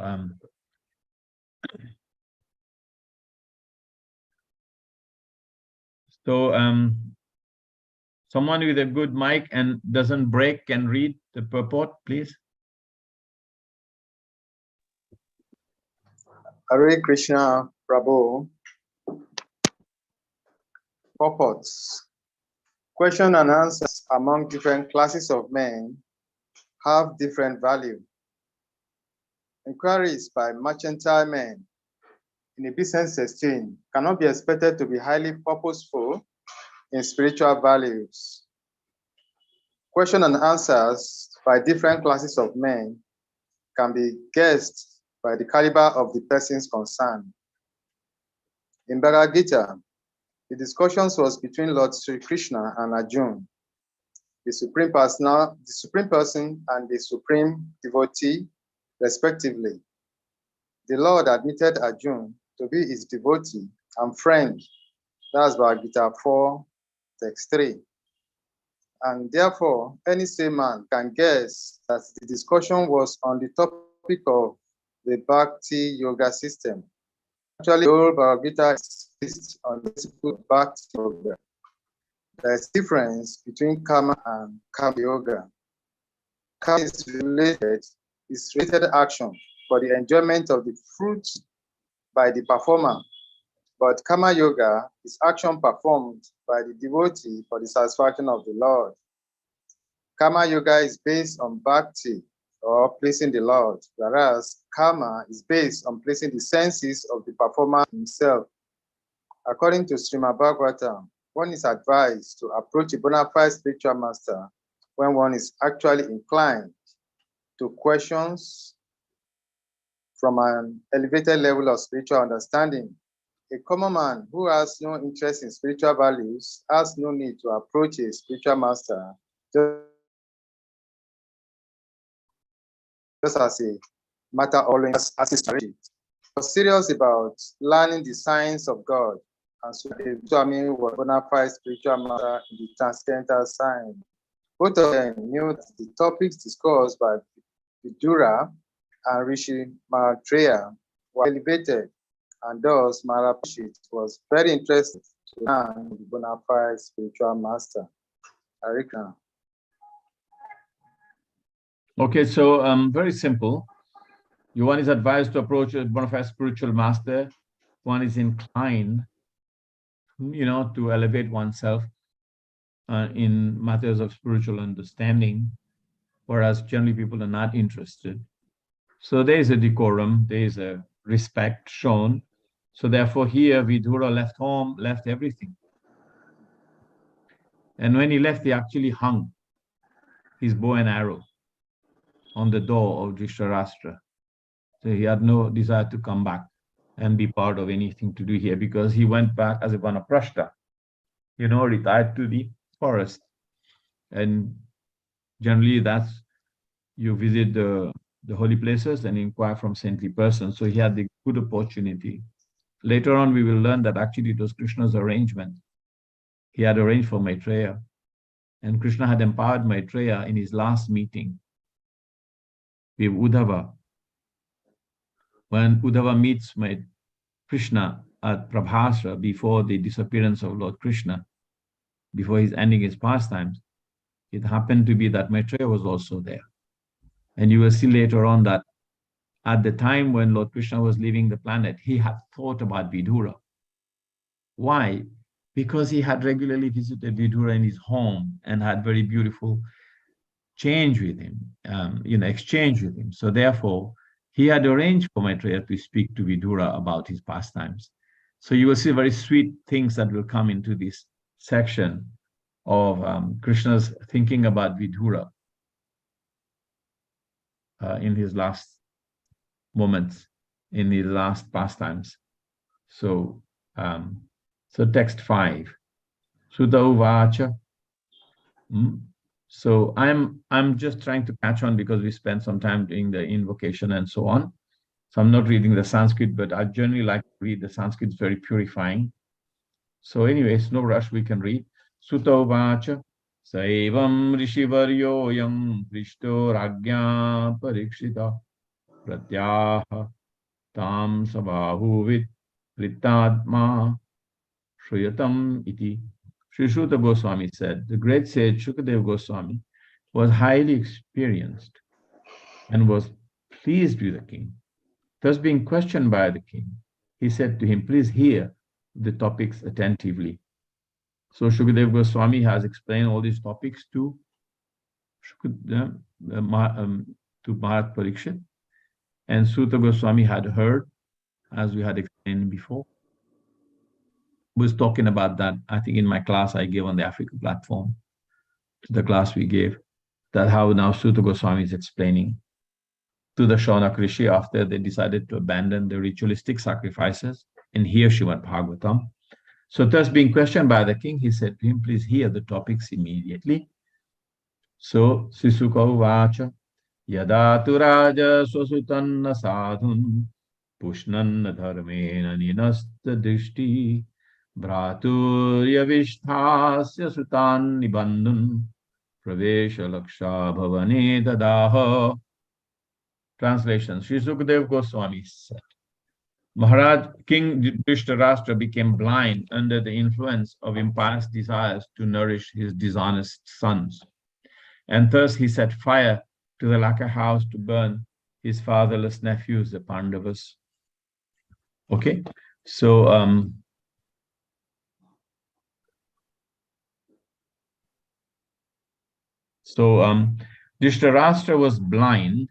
someone with a good mic and doesn't break can read the purport, please. Hare Krishna, Prabhu. Purports. Question and answers among different classes of men have different value. Inquiries by mercantile men in a business exchange cannot be expected to be highly purposeful in spiritual values. Question and answers by different classes of men can be guessed by the caliber of the persons concerned. In Bhagavad Gita, the discussions was between Lord Sri Krishna and Arjuna, the Supreme Person and the Supreme Devotee, respectively. The Lord admitted Arjuna to be his devotee and friend. That's Bhagavad Gita 4, text 3. And therefore, any sane man can guess that the discussion was on the topic of the Bhakti Yoga system. Actually, the whole Bhagavad Gita is based on the principle of Bhakti Yoga. There is a difference between karma and karma yoga. Karma is related action for the enjoyment of the fruit by the performer, but karma yoga is action performed by the devotee for the satisfaction of the Lord. Karma yoga is based on bhakti, or pleasing the Lord, whereas karma is based on placing the senses of the performer himself. According to Srimad Bhagavatam, one is advised to approach a bona fide spiritual master when one is actually inclined to questions from an elevated level of spiritual understanding. A common man who has no interest in spiritual values has no need to approach a spiritual master just as a matter always as a strategy. Was serious about learning the science of God, and so the Swami was a bona fide spiritual master in the transcendental science. Both of them knew that the topics discussed by Vidura and Rishi Maitreya were elevated, and thus Maharaj Parikshit was very interested to learn the bona fide spiritual master. Harikana. Okay, so very simple. One is advised to approach a bona fide spiritual master. One is inclined, to elevate oneself in matters of spiritual understanding, whereas generally people are not interested. So there is a decorum, there is a respect shown. So therefore here Vidura left home, left everything. And when he left, he actually hung his bow and arrow on the door of Dhritarashtra. So he had no desire to come back and be part of anything to do here, because he went back as a vanaprashta, retired to the forest. And generally that's, you visit the holy places and inquire from saintly persons. So he had the good opportunity later on we will learn that actually it was Krishna's arrangement. He had arranged for Maitreya, and Krishna had empowered Maitreya in his last meeting with Uddhava. When Uddhava meets Krishna at Prabhasra before the disappearance of Lord Krishna, before he's ending his pastimes, it happened to be that Maitreya was also there. And you will see later on that at the time when Lord Krishna was leaving the planet, he had thought about Vidura. Why? Because he had regularly visited Vidura in his home and had very beautiful exchange with him. So therefore, he had arranged for Maitreya to speak to Vidura about his pastimes. So you will see very sweet things that will come into this section of Krishna's thinking about Vidura in his last moments, in his last pastimes. So, so text 5. Sutta Uvacha. So I'm just trying to catch on because we spent some time doing the invocation and so on. So I'm not reading the Sanskrit, but I generally like to read the Sanskrit. It's very purifying. So anyways, no rush, we can read. Sutta Uvacha. Saivam Rishivaryo Yam Prishto Ragya Parikshita Pratyaha Tam Sabahuvit Pritadma Shruyatam Iti. Sri Shuta Goswami said, the great sage Shukadeva Goswami was highly experienced and was pleased with the king. Thus being questioned by the king, he said to him, please hear the topics attentively. So Shukadeva Goswami has explained all these topics to Maharaj Parikshit, and Suta Goswami had heard, as we had explained before. Was talking about that, I think in my class I gave on the Africa platform, the class we gave, that how now Suta Goswami is explaining to the Shaunak Rishi after they decided to abandon the ritualistic sacrifices and hear Srimad Bhagavatam. So thus being questioned by the king, he said to him, please hear the topics immediately. So Sisuka Uvacha Yada tu Raja Swasutanna Sadhun Pushnanna Dharmena Ninasta Drishti Bhraturya Vishthasya Sutan Nibandun Pravesha Laksha Bhavane Dadaha. Translation. Sri Sukadeva Goswami said, Maharaj, King Dhritarashtra became blind under the influence of impious desires to nourish his dishonest sons. And thus he set fire to the lacquer house to burn his fatherless nephews, the Pandavas. Okay, so Dhritarashtra was blind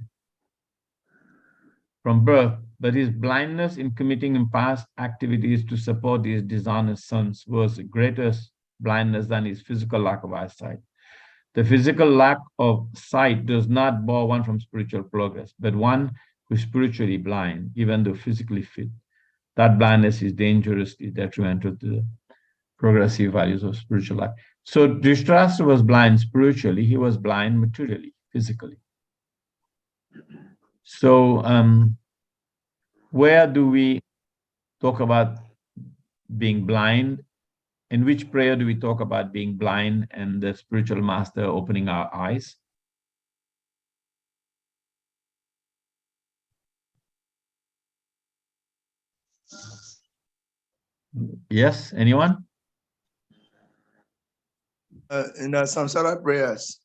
from birth, but his blindness in committing impious activities to support his dishonest sons was greater blindness than his physical lack of eyesight. The physical lack of sight does not bar one from spiritual progress, but one who is spiritually blind, even though physically fit, that blindness is dangerously detrimental to the progressive values of spiritual life. So Dhritarashtra was blind spiritually, he was blind materially, physically. So where do we talk about being blind? In which prayer do we talk about being blind and the spiritual master opening our eyes? Yes, anyone? In the samsara prayers.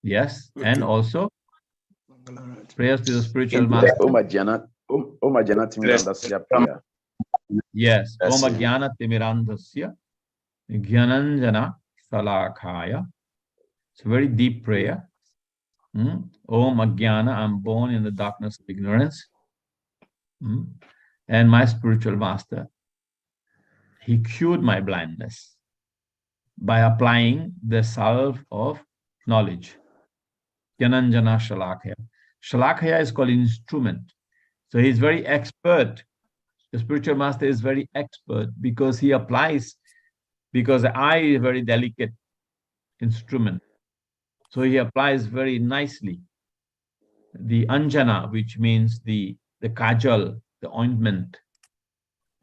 Yes, and also prayers to the spiritual master. Yes, Om Jnana Timirandhasya Jnananjana Salakhaya. It's a very deep prayer. Om Ajnana, I'm born in the darkness of ignorance. And my spiritual master, he cured my blindness by applying the salve of knowledge. Jnananjana Salakhaya. Salakhaya is called instrument. So he's very expert. The spiritual master is very expert because he applies, because the eye is a very delicate instrument. So he applies very nicely the anjana, which means the kajal, the ointment,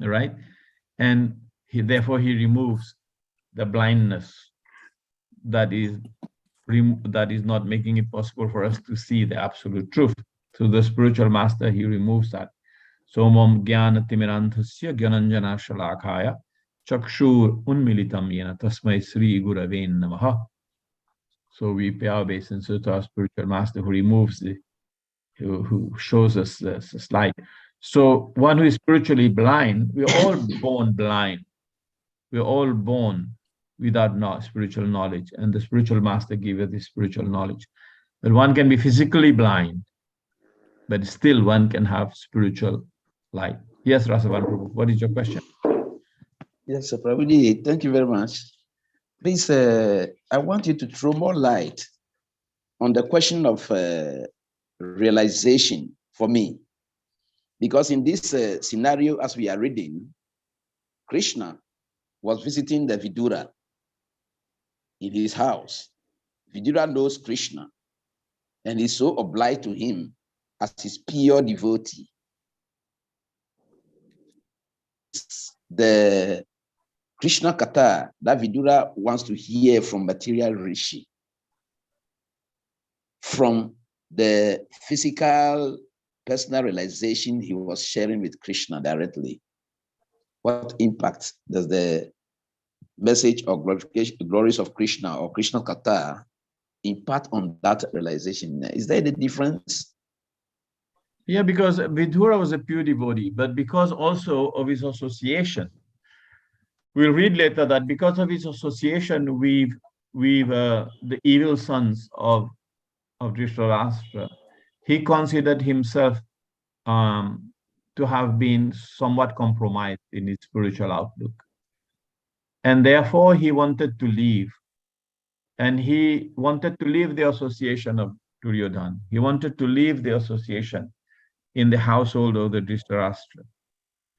right? And therefore he removes the blindness that is not making it possible for us to see the absolute truth. So the spiritual master, he removes that. Somam jnana timiranthasya gyananjana shalakaya chakshur unmilitam yena tasmai sri gurave namaha. So we pay our obeisance to our spiritual master who removes who shows us this light. So one who is spiritually blind, we're all born blind. We're all born without spiritual knowledge, and the spiritual master gives us the spiritual knowledge. But one can be physically blind, but still one can have spiritual light. Yes, Rasavan Prabhu, what is your question? Yes, Prabhuji, thank you very much. Please, I want you to throw more light on the question of realization for me. Because in this scenario, as we are reading, Krishna was visiting the Vidura in his house. Vidura knows Krishna and is so obliged to him as his pure devotee. The Krishna Katha that Vidura wants to hear from material Rishi, from the physical personal realization he was sharing with Krishna directly. What impact does the message or glorification, glories of Krishna or Krishna Katha impart on that realization? Is there any difference? Yeah, because Vidura was a pure devotee, but because also of his association, we'll read later that because of his association with the evil sons of Dhritarashtra, he considered himself to have been somewhat compromised in his spiritual outlook. And therefore, he wanted to leave. And he wanted to leave the association of Duryodhana. He wanted to leave the association in the household of the Dhritarashtra.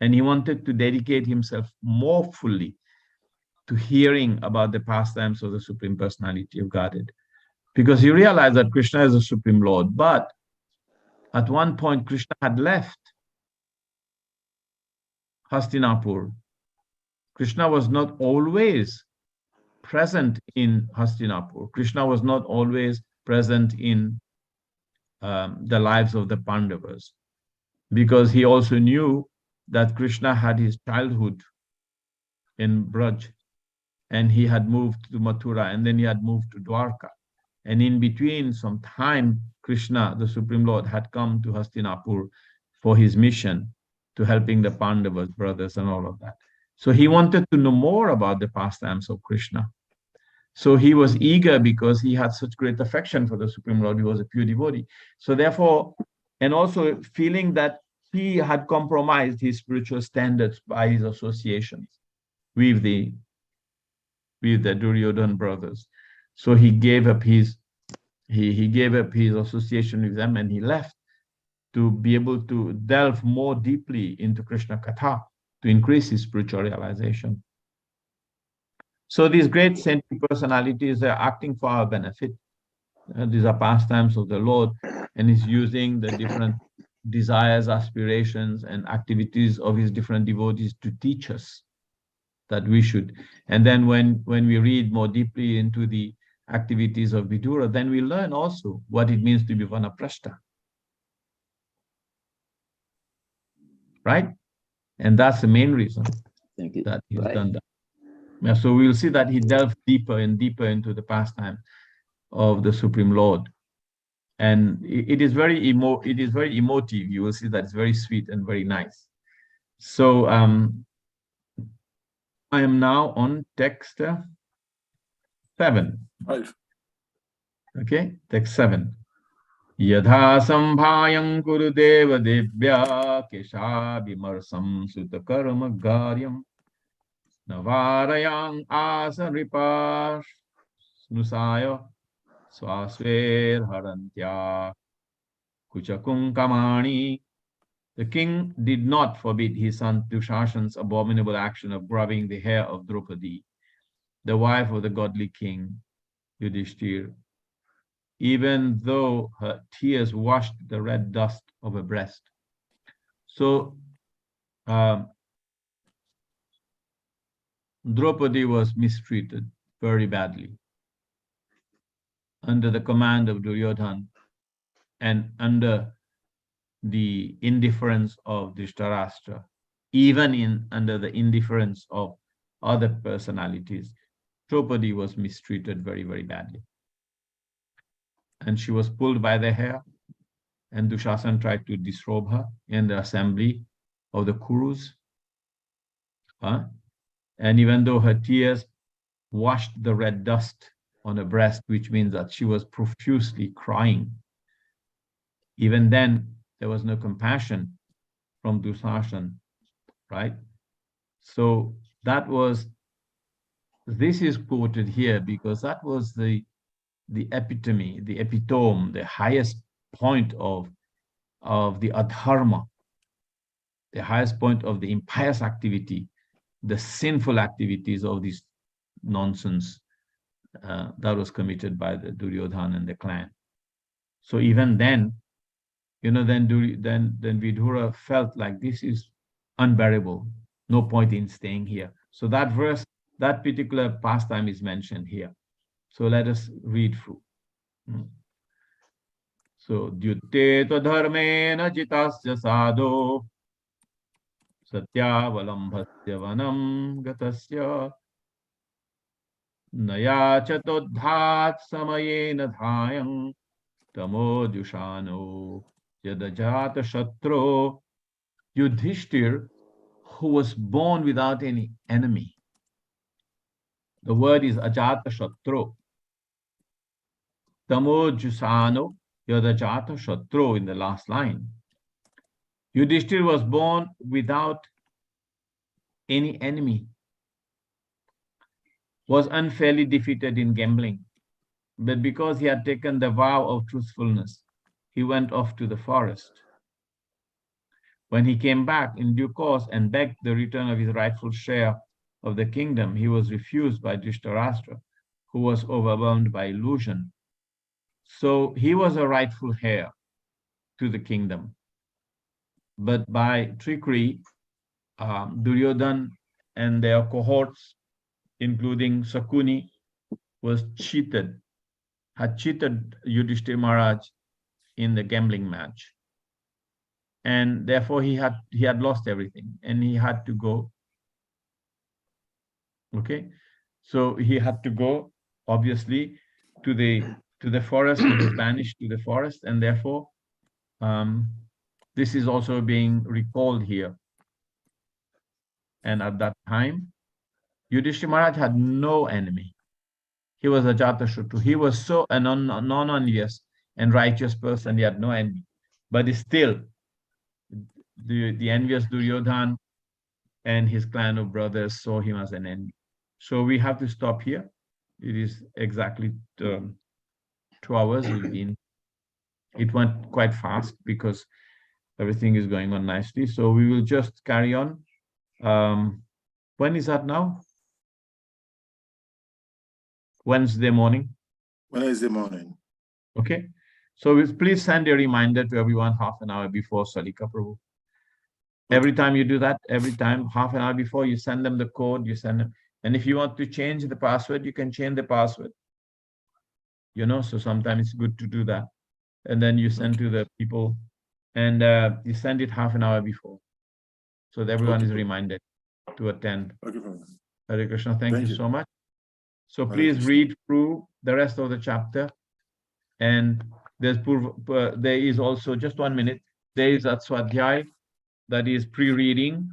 And he wanted to dedicate himself more fully to hearing about the pastimes of the Supreme Personality of Godhead. Because he realized that Krishna is the Supreme Lord. But at one point, Krishna had left Hastinapur. Krishna was not always present in Hastinapur. Krishna was not always present in the lives of the Pandavas, because he also knew that Krishna had his childhood in Braj, and he had moved to Mathura, and then he had moved to Dwarka. And in between some time, Krishna, the Supreme Lord, had come to Hastinapur for his mission to helping the Pandavas, brothers, and all of that. So he wanted to know more about the pastimes of Krishna. So he was eager because he had such great affection for the Supreme Lord. He was a pure devotee. So therefore, and also feeling that he had compromised his spiritual standards by his associations with the Duryodhana brothers. So he gave up his association with them, and he left to be able to delve more deeply into Krishna Katha to increase his spiritual realization. So these great saintly personalities are acting for our benefit. These are pastimes of the Lord, and he's using the different desires, aspirations, and activities of his different devotees to teach us that we should. And then when we read more deeply into the activities of Vidura, then we learn also what it means to be Vanaprastha. Right? And that's the main reason that he's done that. Yeah, so we'll see that he delved deeper and deeper into the pastime of the Supreme Lord. And it is very emotive. You will see that it's very sweet and very nice. So I am now on text 7. 5. Okay, text 7. Yadha sambhayam kuru deva devya kesha bimarsam sutta karma garyam navarayang asaripash nusaya swasver harantya kuchakung kamani. The king did not forbid his son Dushashan's abominable action of grabbing the hair of Draupadi, the wife of the godly king Yudhishthir, even though her tears washed the red dust of her breast. So Draupadi was mistreated very badly under the command of Duryodhana and under the indifference of Dhritarashtra, even under the indifference of other personalities. Draupadi was mistreated very, very badly. And she was pulled by the hair, and Dushasana tried to disrobe her in the assembly of the Kurus. And even though her tears washed the red dust on her breast, which means that she was profusely crying, even then there was no compassion from Dushasana, right? So this is quoted here because that was the epitome, the epitome, the highest point of the adharma, the highest point of the impious activity, the sinful activities of this nonsense that was committed by the Duryodhana and the clan. So even then, then Vidura felt like this is unbearable, no point in staying here. So that verse, that particular pastime is mentioned here. So let us read through. So, Dyute dharmena jitasya sadho satyavalambhasya vanam gatasya naya chatodhat samayena dhayam tamojushano yadajata shatro. Yudhishthir, who was born without any enemy. The word is ajata shatro. Tamojusano yadajata shatro in the last line. Yudhishthir was born without any enemy, was unfairly defeated in gambling, but because he had taken the vow of truthfulness, he went off to the forest. When he came back in due course and begged the return of his rightful share of the kingdom, he was refused by Dhritarashtra, who was overwhelmed by illusion. So he was a rightful heir to the kingdom. But by trickery, Duryodhana and their cohorts, including Sakuni, had cheated Yudhishthira Maharaj in the gambling match. And therefore he had lost everything and he had to go. Okay, so he had to go obviously to the forest. He was banished to the forest, and therefore this is also being recalled here. And at that time, Yudhishthira Maharaj had no enemy. He was a Jatashatru. He was so a non-envious and righteous person. He had no envy. But still, the envious Duryodhana and his clan of brothers saw him as an enemy. So we have to stop here. It is exactly 2 hours. It went quite fast because everything is going on nicely. So we will just carry on. When is that now? Wednesday morning. Wednesday morning. Okay. So please send a reminder to everyone half an hour before Salika Prabhu. Every time you do that, every time, half an hour before, you send them the code, you send them. And if you want to change the password, you can change the password. So sometimes it's good to do that. And then you send to the people, and you send it half an hour before, so that everyone is reminded to attend. Hare Krishna, thank you so much. So please read through the rest of the chapter. And there is also, just 1 minute, there is that Swadhyay, that is pre-reading.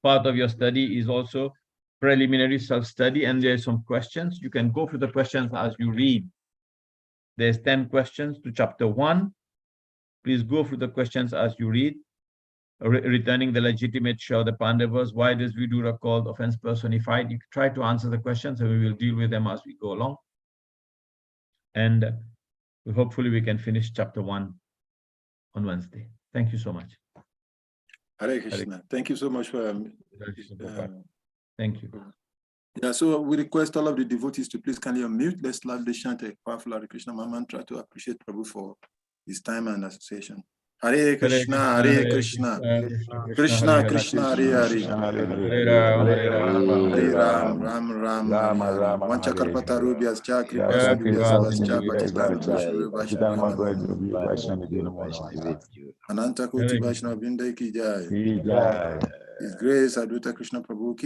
Part of your study is also preliminary self-study, and there's some questions. You can go through the questions as you read. There's 10 questions to chapter 1. Please go through the questions as you read. Returning the legitimate share of the Pandavas. Why does Vidura called offense personified? You try to answer the questions and we will deal with them as we go along. And hopefully we can finish chapter 1 on Wednesday. Thank you so much. Hare Krishna. Thank you so much for thank you. Yeah, so we request all of the devotees to please kindly unmute. Let's loudly chant a powerful Hare Krishna mantra to appreciate Prabhu for his time and association. Hare Krishna, Hare Krishna, Krishna Krishna, Hare Hare, Hare Rama, Hare Ram, Ram, Ram, Ram, Ram. Vancha Karpata Rubias, Chakri, Ananta Koti Vaishnava Binda Ki Jai. His Grace Advaita Krishna Prabhu Ki